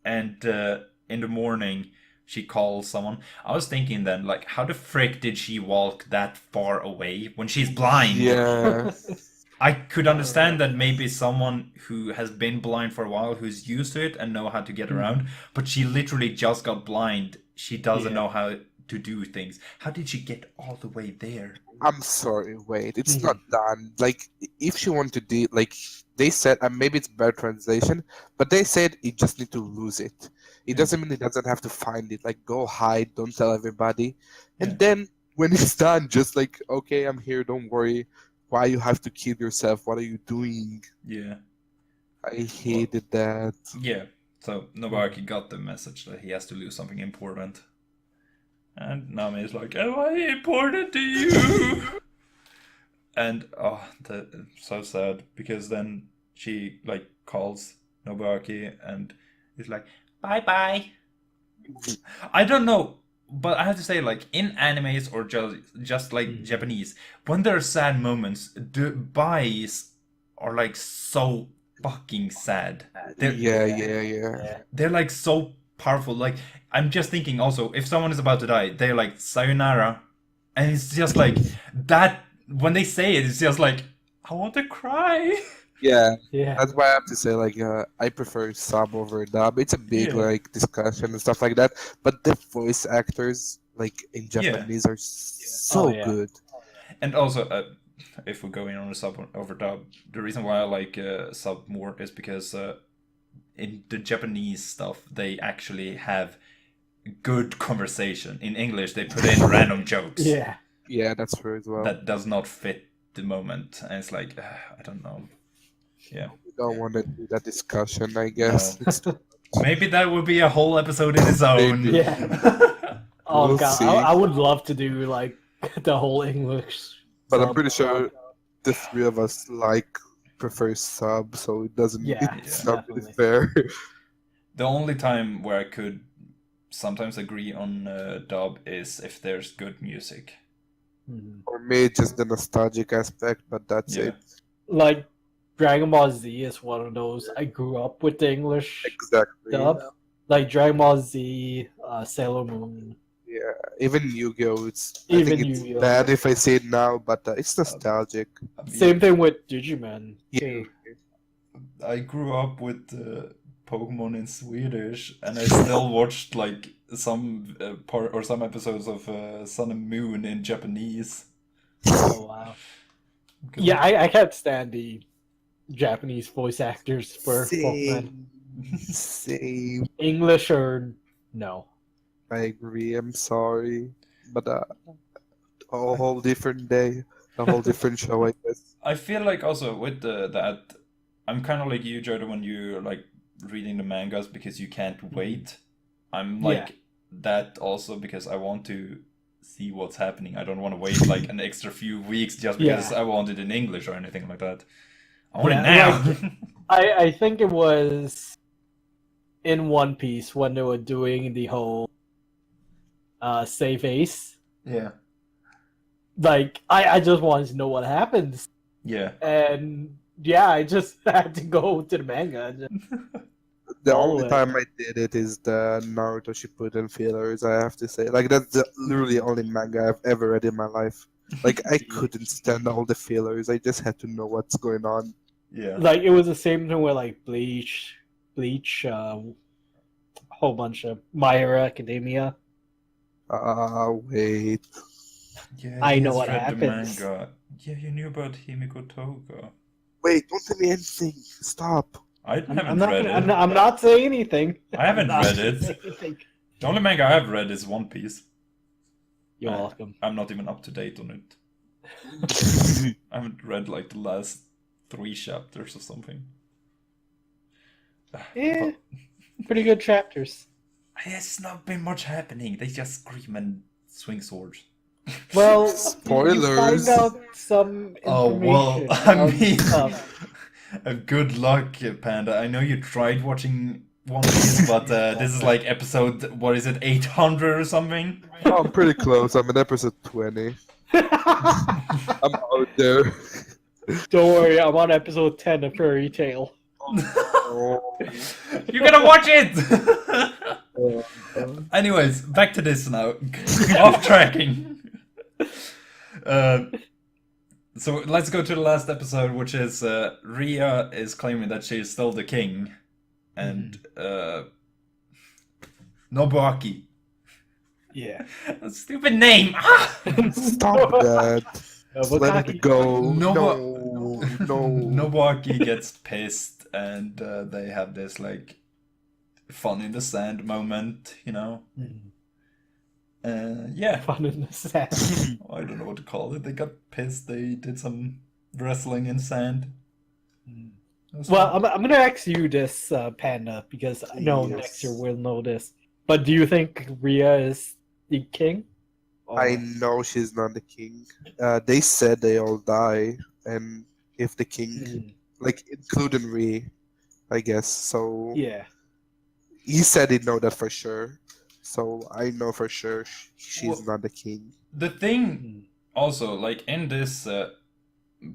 And in the morning, she calls someone. I was thinking then, like, how the frick did she walk that far away when she's blind? Yeah. I could understand that maybe someone who has been blind for a while, who's used to it and know how to get around, but she literally just got blind. She doesn't know how to do things. How did she get all the way there? I'm sorry, wait, it's not done. Like, if she wanted to do, like, they said, and maybe it's bad translation, but they said you just need to lose it. It doesn't mean it doesn't have to find it. Like, go hide, don't tell everybody. And then when it's done, just like, okay, I'm here, don't worry. Why you have to kill yourself? What are you doing? Yeah. I hated that. Yeah. So Nobuaki got the message that he has to lose something important. And Nami is like, am I important to you? And so sad, because then she like calls Nobuaki and is like, bye bye. I don't know, but I have to say, like, in animes or just like Japanese, when there are sad moments, the byes are like so fucking sad. Yeah. They're like so powerful. Like, I'm just thinking also, if someone is about to die, they're like, sayonara. And it's just like, that, when they say it, it's just like, I want to cry. Yeah. Yeah. That's why I have to say, like, I prefer sub over dub. It's a big, like, discussion and stuff like that. But the voice actors, like, in Japanese are so good. And also, if we're going on a sub over dub, the reason why I like sub more is because in the Japanese stuff, they actually have good conversation. In English, they put in random jokes. Yeah, that's true as well. That does not fit the moment. And it's like, I don't know. Yeah. We don't want to do that discussion, I guess. No. Maybe that would be a whole episode in its own. Maybe. Yeah. Oh We'll god, see. I would love to do like the whole English. But I'm sub. pretty sure the three of us prefer sub, so it doesn't. It's not really fair. The only time where I could sometimes agree on dub is if there's good music. For me, just the nostalgic aspect, but that's it. Like Dragon Ball Z is one of those. I grew up with the English Exactly. dub, like Dragon Ball Z, Sailor Moon. Yeah, even Yu-Gi-Oh! I Even think it's Yu-Gi-Oh! bad if I say it now, but it's nostalgic. I mean, Same thing with Digimon Yeah. too. I grew up with Pokemon in Swedish, and I still watched like some part or some episodes of Sun and Moon in Japanese. Oh wow. Yeah, I can't stand the Japanese voice actors for Pokemon. Same. English or no. I agree. I'm sorry, but a whole different day, a whole different show, I guess. I feel like also with that, I'm kind of like you, Jodha, when you're like reading the mangas because you can't wait. I'm like that also because I want to see what's happening. I don't want to wait like an extra few weeks just because I want it in English or anything like that. I want it now. Like, I think it was in One Piece when they were doing the whole save ace. Yeah. Like I just wanted to know what happens. Yeah. And yeah, I just had to go to the manga. And just The follow only it. time I did it is the Naruto Shippuden fillers, I have to say. Like, that's the literally only manga I've ever read in my life. Like, I couldn't stand all the fillers. I just had to know what's going on. Yeah. Like it was the same thing with like Bleach, a whole bunch of My Hero Academia. Wait. Yeah, I he know has what read happens. the manga. Yeah, you knew about Himiko Toga. Wait, don't tell me anything. Stop. I haven't I'm not read gonna, it. I'm not saying anything. I haven't I'm not read it. saying anything. The only manga I've read is One Piece. You're welcome. I'm not even up to date on it. I haven't read like the last 3 chapters or something. Yeah, pretty good chapters. It's not been much happening. They just scream and swing swords. Well, Spoilers. you find out some information. Oh, well, I about mean, stuff. good luck, Panda. I know you tried watching One Piece, but this is like episode, what is it, 800 or something? Oh, I'm pretty close. I'm in episode 20. I'm out there. Don't worry, I'm on episode 10 of Fairy Tale. Oh. You gotta watch it! Anyways, back to this now. Off tracking. So let's go to the last episode, which is Ria is claiming that she is still the king, and Nobuaki. Yeah. A stupid name. Ah! Stop that. Let it go. No. Nobuaki gets pissed, and they have this like fun in the sand moment, you know. Yeah. Fun in the sand. I don't know what to call it. They got pissed. They did some wrestling in sand. Well, I'm gonna ask you this, Panda, because I know Yes. Nayxerr will know this. But do you think Ria is the king? Or- I know she's not the king. They said they all die, and if the king, like including Ree, I guess. So Yeah. he said he'd know that for sure. So I know for sure she's Well, not the king. The thing also, like in this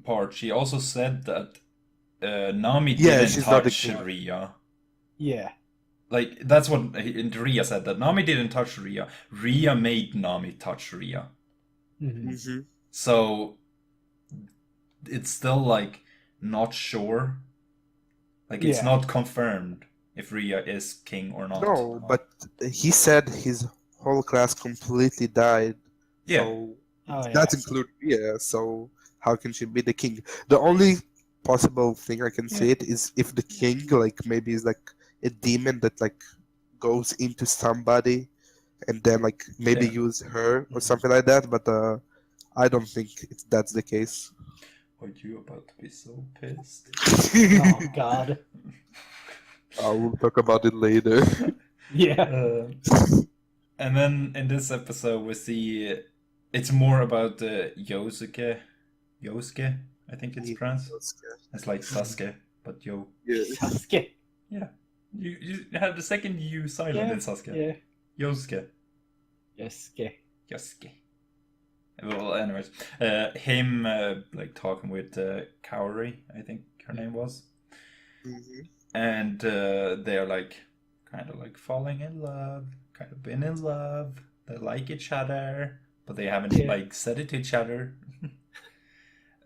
part, she also said that Nami didn't she's not the touch king. Ria. Yeah. Like that's what Ria said, that Nami didn't touch Ria. Ria made Nami touch Ria. Mm-hmm. So it's still like not sure. Like it's Yeah. not confirmed if Ria is king or not. No, but he said his whole class completely died. Yeah. So Oh, yeah. that includes Ria. So how can she be the king? The only possible thing I can say it is if the king like maybe is like a demon that like goes into somebody and then like maybe use her or something like that. But I don't think that's the case. Are you about to be so pissed? Oh God. I will talk about it later. Yeah. And then in this episode we see it's more about Yosuke. Yosuke, I think it's pronounced. It's like Sasuke, but yo. Yeah. Sasuke. Yeah. You have the second U silent in Sasuke. Yeah. Yosuke. Yosuke. Yosuke. Well, anyways, him like talking with Kaori, I think her name was. Mhm. And they're like kind of like falling in love, kind of been in love. They like each other, but they haven't Yeah. like said it to each other.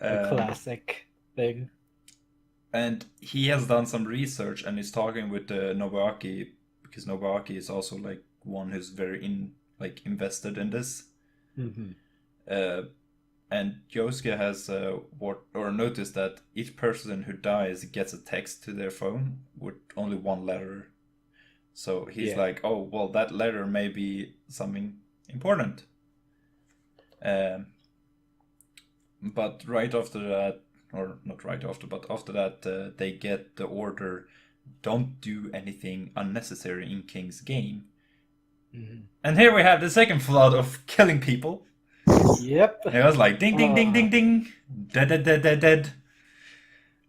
A classic thing. And he has done some research and is talking with Nobuaki, because Nobuaki is also like one who's very invested in this. Mm-hmm. And Yosuke has noticed that each person who dies gets a text to their phone with only one letter. So he's Yeah. like, oh well, that letter may be something important. But right after that, or not right after, but after that, they get the order: don't do anything unnecessary in King's game. Mm-hmm. And here we have the second flood of killing people. Yep. And it was like ding, ding, ding, ding, ding, dead, dead, dead, dead, dead.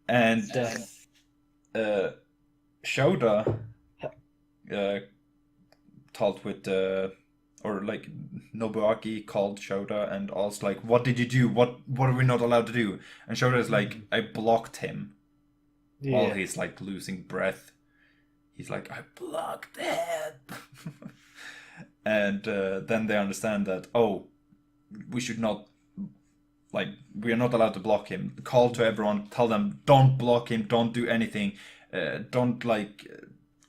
And Yes. Shoda talked with or like Nobuaki called Shoda and asked like, what did you do? What are we not allowed to do? And Shoda is like, I blocked him. While Yeah. he's like losing breath. He's like, I blocked him. And then they understand that, oh, we should not, like, we are not allowed to block him. Call to everyone, tell them, don't block him, don't do anything, don't like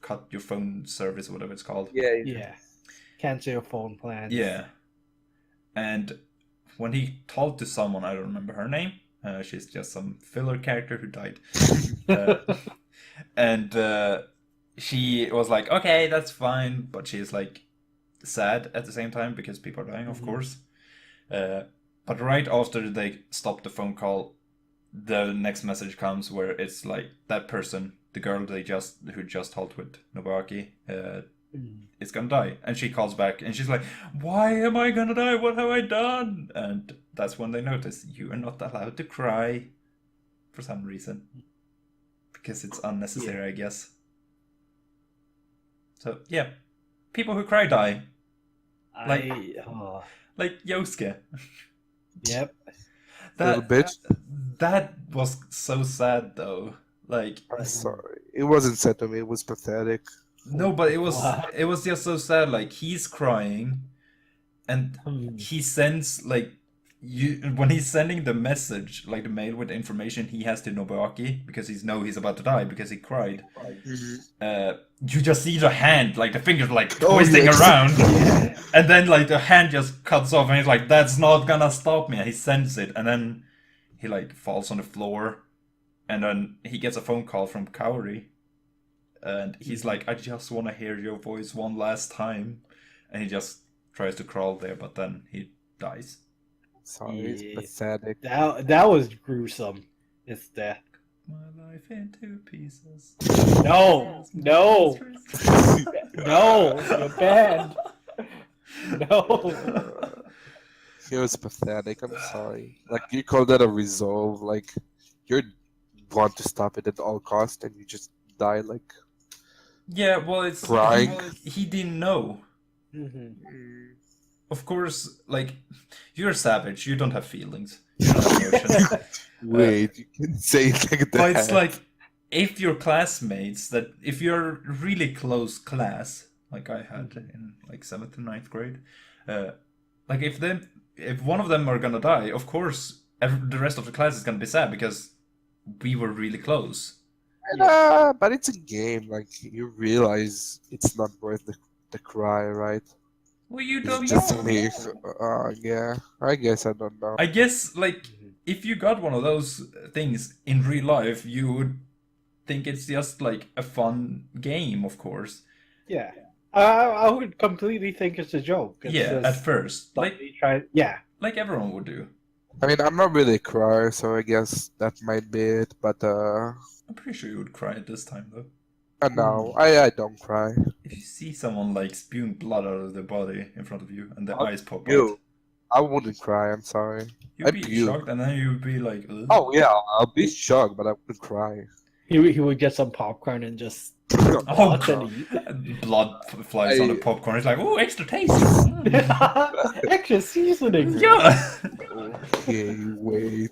cut your phone service or whatever it's called. Yeah. Cancel your phone plans. Yeah. And when he told to someone, I don't remember her name, she's just some filler character who died. And she was like, okay, that's fine, but she's like sad at the same time because people are dying, of course. But right after they stop the phone call, the next message comes where it's like that person, the girl who just talked with Nobuaki, is gonna die. And she calls back and she's like, why am I gonna die? What have I done? And that's when they notice you are not allowed to cry for some reason. Because it's unnecessary, I guess. So, yeah. People who cry die. Like Yosuke. Yep. Little bitch. That was so sad, though. Like, I'm sorry. It wasn't sad to me. It was pathetic. no, but it was What? it was just so sad. Like, he's crying, and he sends like when he's sending the message, like the mail with the information he has to Nobuaki because he's about to die because he cried. You just see the hand, like the fingers, like twisting around, and then like the hand just cuts off, and he's like, "That's not gonna stop me." And he sends it, and then he like falls on the floor, and then he gets a phone call from Kaori, and he's like, "I just want to hear your voice one last time," and he just tries to crawl there, but then he dies. Sorry, it's pathetic. That was gruesome. It's death. My life into pieces. No, no, no, you're banned. No. It was pathetic. I'm sorry. Like you call that a resolve? Like you want to stop it at all cost, and you just die like. Yeah, well, it's crying. He didn't know. Of course, like you're a savage. You don't have feelings. You don't have emotions. Wait, you can say it like that. But it's like if your classmates, that if you're really close class, like I had in like 7th and 9th grade, like if one of them are gonna die, of course the rest of the class is gonna be sad because we were really close. But it's a game. Like you realize it's not worth the cry, right? Well, you It's don't just know. me. Yeah, I guess I don't know. I guess like if you got one of those things in real life, you would think it's just like a fun game, of course. Yeah. I would completely think it's a joke. It's Yeah, just at first, like everyone would do. I mean, I'm not really a crier, so I guess that might be it. But I'm pretty sure you would cry at this time, though. no, I don't cry. If you see someone like spewing blood out of their body in front of you and their eyes pop out, You, I wouldn't cry. I'm sorry. you'd I'd be puke. shocked and then you'd be like, ugh. Oh yeah, I'll be shocked, but I wouldn't cry. He would get some popcorn and just Oh watch and god. eat. Blood flies on the popcorn. It's like, oh, extra taste. Mm. Extra seasoning. Yeah. Okay, wait.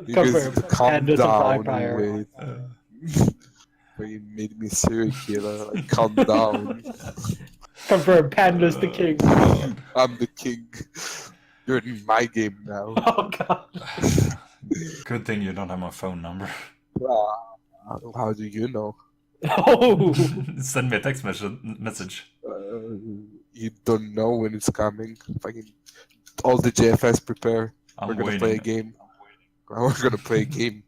You Confirm. guys calm Panda's a down. vampire. Wait. You made me serial killer. Like, calm down. Confirm. Panda's the king. I'm the king. You're in my game now. Oh god. Good thing you don't have my phone number. How do you know? Oh. Send me a text message. You don't know when it's coming. Fucking all the JFS prepare. I'm We're gonna waiting. play a game. We're gonna play a game.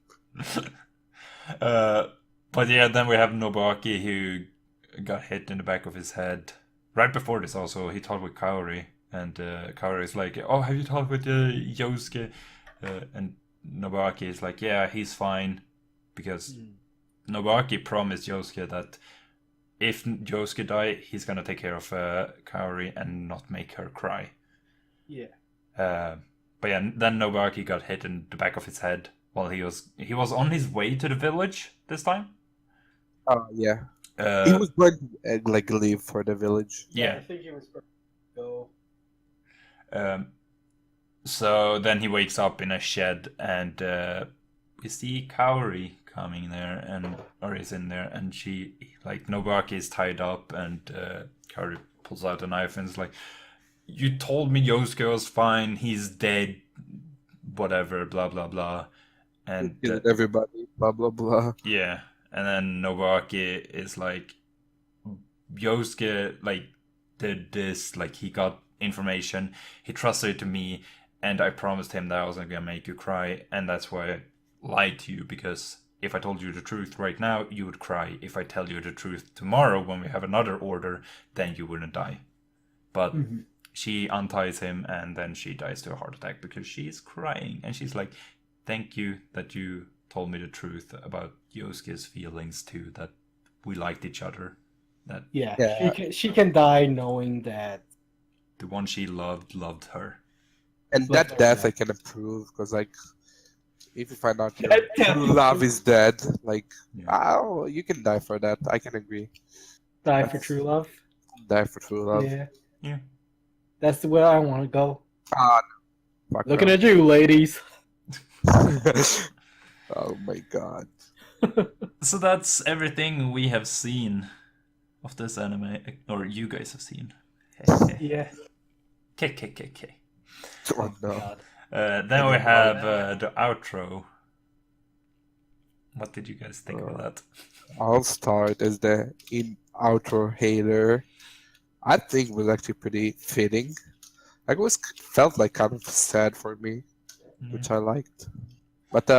But yeah, then we have Nobuaki who got hit in the back of his head. Right before this also, he talked with Kaori. And Kaori is like, oh, have you talked with Yosuke? And Nobuaki is like, yeah, he's fine. Because Nobuaki promised Yosuke that if Yosuke die, he's gonna take care of Kaori and not make her cry. Yeah. But yeah, then Nobuaki got hit in the back of his head while he was on his way to the village this time. Oh yeah. He was going to like leave for the village. Yeah. I think he was going to go. So then he wakes up in a shed and we see Kaori coming there or is in there, and she like Nobuaki is tied up and Kaori pulls out a knife and is like, you told me Yosuke was fine, he's dead, whatever, blah blah blah. And Killed everybody, blah blah blah. yeah, and then Nobuaki is like, Yosuke like did this, like he got information, he trusted it to me, and I promised him that I wasn't gonna make you cry, and that's why I lied to you, because if I told you the truth right now, you would cry. If I tell you the truth tomorrow when we have another order, then you wouldn't die. But she unties him and then she dies to a heart attack because she's crying, and she's like, thank you that you told me the truth about Yosuke's feelings too, that we liked each other, that Yeah. She can die knowing that. the one she loved her. And But that death yeah. I can approve, because like if you find out your That death- true love is dead, like Yeah. oh, you can die for that. I can agree. Die for true love. Die for true love. Yeah. Yeah. That's the way I want to go. Ah, fuck Looking no. at you, ladies. Oh my god. So that's everything we have seen of this anime, or you guys have seen. Yeah. KKKK. Oh no. God. Then we have the outro. What did you guys think of that? I'll start as the outro hater. I think it was actually pretty fitting. Like, it was felt like kind of sad for me, which I liked. But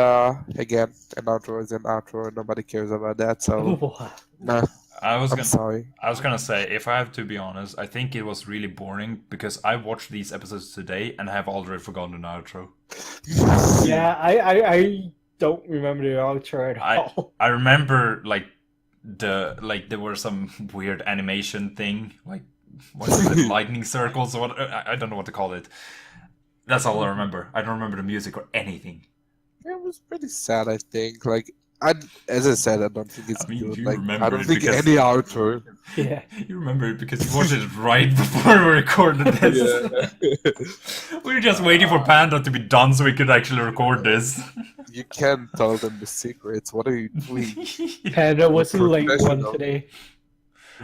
again, an outro is an outro. Nobody cares about that. So nah, I'm sorry. I was gonna say, if I have to be honest, I think it was really boring because I watched these episodes today and I have already forgotten the outro. Yeah, I don't remember the outro at all. I remember like there were some weird animation thing, like what is it, lightning circles or what, I don't know what to call it. That's all I remember. I don't remember the music or anything. It was pretty sad, I think. Like, as I said, I don't think it's I mean, good. you Like, remember I don't it think because- any outro. Yeah. You remember it because you watched it right before we recorded this. We were just waiting for Panda to be done so we could actually record this. You can't tell them the secrets. What are you doing? Panda was the late one Professional. today.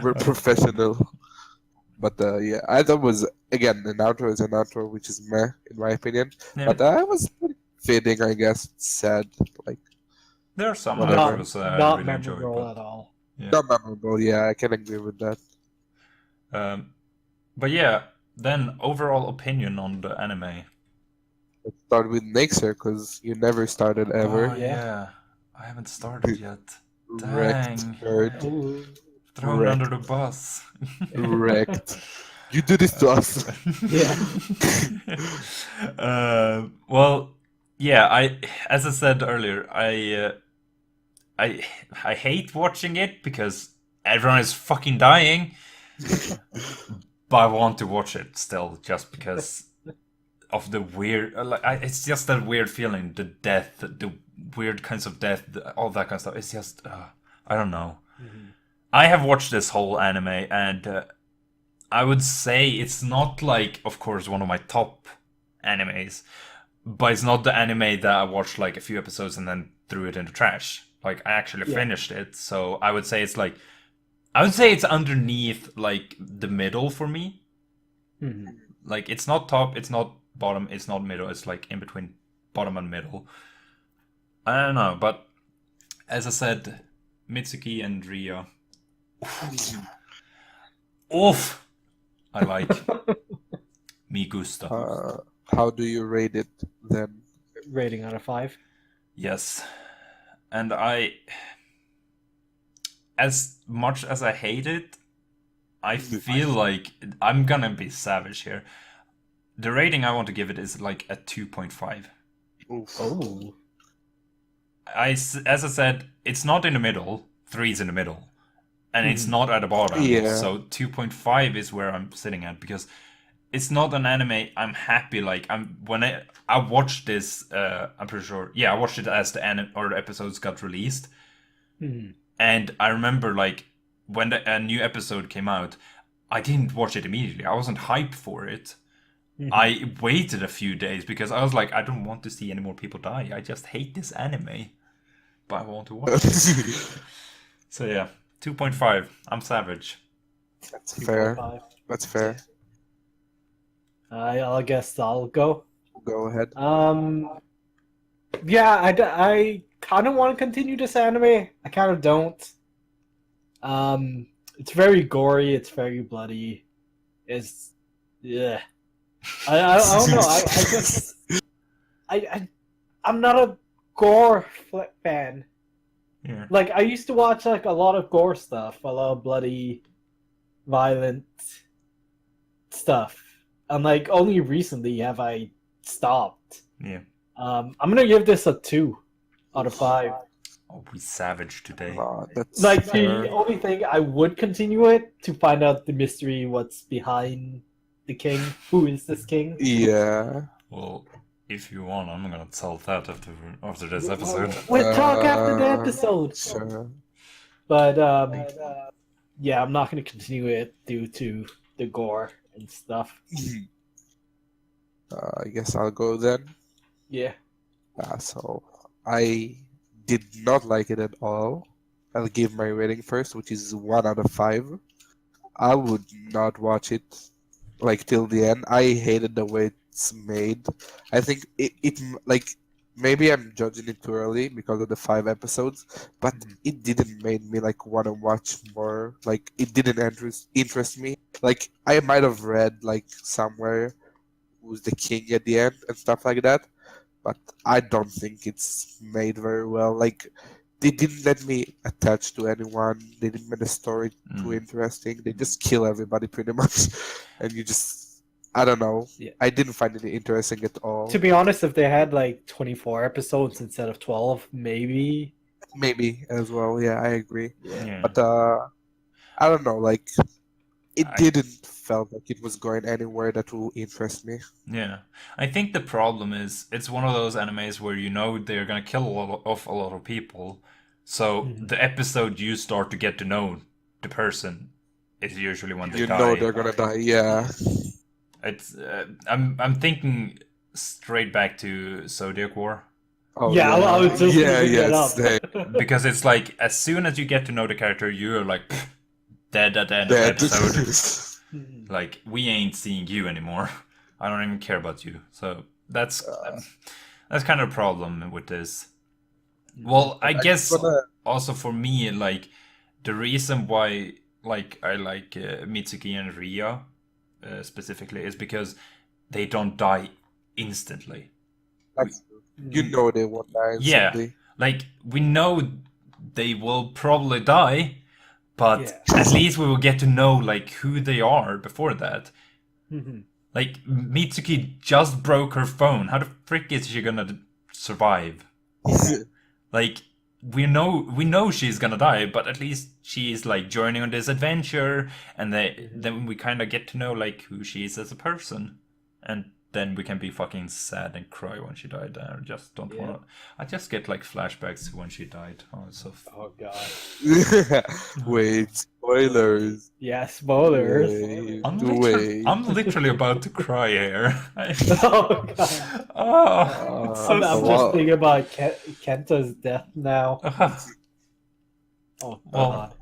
We're professional. But yeah, I thought it was, again, an outro is an outro, which is meh, in my opinion. Yeah. But it was pretty fitting, I guess. Sad. Like, There are some Whatever. outros I Not really enjoy, memorable but at all. yeah. not memorable. Yeah, I can agree with that. But yeah, then overall opinion on the anime. Let's start with Nayxerr, because you never started ever. Oh, yeah, I haven't started yet. Wrecked. Dang. Hurt. Ooh. Thrown Wrecked. under the bus. Wrecked. You do this to us. Yeah. Well, yeah. As I said earlier, I hate watching it because everyone is fucking dying. But I want to watch it still, just because of the weird. It's just that weird feeling, the death, the weird kinds of death, all that kind of stuff. It's just I don't know. I have watched this whole anime, and I would say it's not like, of course, one of my top animes, but it's not the anime that I watched like a few episodes and then threw it in the trash. Like I actually finished it, so I would say it's like, I would say it's underneath like the middle for me. Like it's not top, it's not bottom, it's not middle. It's like in between bottom and middle. I don't know, but as I said, Mitsuki and Ria. Oof. I like. Me gusta. How do you rate it then? Rating out of 5. Yes. And as much as I hate it, I feel like I'm gonna be savage here. The rating I want to give it is like a 2.5. Oof. Oh. As I said, it's not in the middle. 3 is in the middle. And it's not at the bottom. Yeah. So 2.5 is where I'm sitting at, because it's not an anime I'm happy like. When I watched this, I'm pretty sure. Yeah, I watched it as the episodes got released. And I remember like when a new episode came out, I didn't watch it immediately. I wasn't hyped for it. I waited a few days because I was like, I don't want to see any more people die. I just hate this anime, but I want to watch it. So yeah, 2.5. I'm savage. That's fair. 2.5. That's fair. I guess I'll go. Go ahead. Yeah, I kind of want to continue this anime. I kind of don't. It's very gory. It's very bloody. It's yeah. I don't know. I just I'm not a gore fan. Yeah. Like I used to watch like a lot of gore stuff, a lot of bloody, violent stuff, and like only recently have I stopped. Yeah. I'm gonna give this a 2 out of 5. Oh, we savage today. That's Like fair. the only thing I would continue it to find out the mystery, what's behind the king. Who is this king? Yeah. Well, if you want, I'm gonna tell that after this episode. We'll talk after the episode. Sure. But yeah, I'm not gonna continue it due to the gore and stuff. I guess I'll go then. Yeah. So I did not like it at all. I'll give my rating first, which is 1 out of 5. I would not watch it like till the end. I hated the way it's made. I think it like maybe I'm judging it too early because of the 5 episodes, but it didn't make me like want to watch more. Like it didn't interest me. Like I might have read like somewhere who's the king at the end and stuff like that, but I don't think it's made very well. Like they didn't let me attach to anyone. They didn't make the story too interesting. They just kill everybody pretty much, and you just I don't know. Yeah. I didn't find it interesting at all. To be honest, if they had like 24 episodes instead of 12, maybe. Maybe as well. Yeah, I agree. Yeah. But I don't know. Like it didn't felt like it was going anywhere that will interest me. Yeah, I think the problem is it's one of those animes where you know they're gonna kill a lot of people, so the episode you start to get to know the person is usually when they You die. know they're gonna die. Yeah. It's I'm thinking straight back to Zodiac War. Oh, Yeah, I was just yeah, gonna bring yes, that up. Because it's like as soon as you get to know the character, you're like "Pfft, dead at the end of the episode. Like we ain't seeing you anymore. I don't even care about you. So that's kind of a problem with this. Well, I guess also for me, like the reason why like I like Mitsuki and Ria specifically is because they don't die instantly. You know they won't die instantly. Yeah, like we know they will probably die, but at least we will get to know like who they are before that. Like Mitsuki just broke her phone. How the frick is she gonna survive? Like we know she's gonna die, but at least she's like joining on this adventure, and then we kind of get to know like who she is as a person, and then we can be fucking sad and cry when she died. I just don't Yeah. want to. I just get like flashbacks to when she died. Oh, it's so. Oh god. Wait, spoilers. Yeah, spoilers. Wait, I'm wait. literally about to cry here. Oh god. Oh, it's so I'm wow. just thinking about Kenta's death now. Oh Well, god.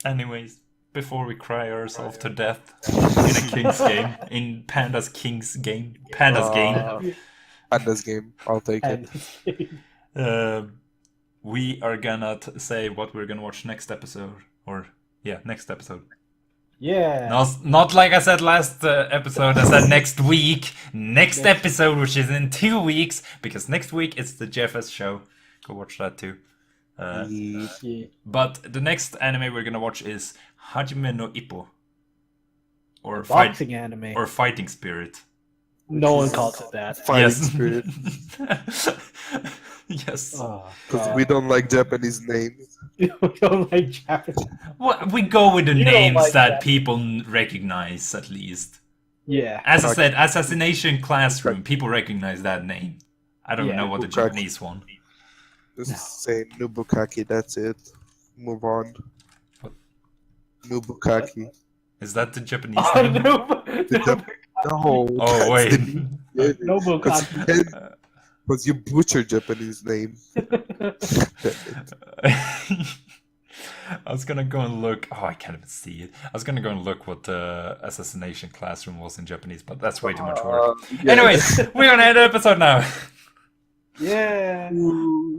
anyways, before we cry ourselves to death in a King's game, in Panda's King's game, Panda's game, Panda's game. I'll take it. And we are gonna say what we're gonna watch next episode. Or, yeah, next episode. yeah. Not like I said last episode, I said next week. Next episode, which is in 2 weeks, because next week it's the Jeff's show. Go watch that too. Yeah. But the next anime we're gonna watch is Hajime no Ippo. Or Boxing anime. or Fighting Spirit. No one calls it that. Fighting Yes. spirit. Yes. Oh, Because God. we don't like Japanese names. We don't like Japanese. Well, we go with the You don't names like that that. people recognize at least. Yeah. As I Okay. said, Assassination Classroom, people recognize that name. I don't Yeah. know what the Okay. Japanese one. Just say Nubukaki, that's it. Move on. What? Nubukaki. Is that the Japanese Oh, name? no. No. Oh, wait. Nobukaki. Because you butcher Japanese name. I was gonna go and look. Oh, I can't even see it. I was gonna go and look what Assassination Classroom was in Japanese, but that's way too much work. Yeah. Anyways, we're gonna end the episode now. Yeah.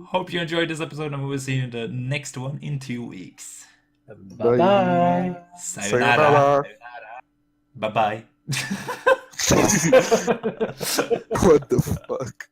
Hope you enjoyed this episode, and we will see you in the next one in 2 weeks. Bye-bye. Sayonara. Bye bye. What the fuck?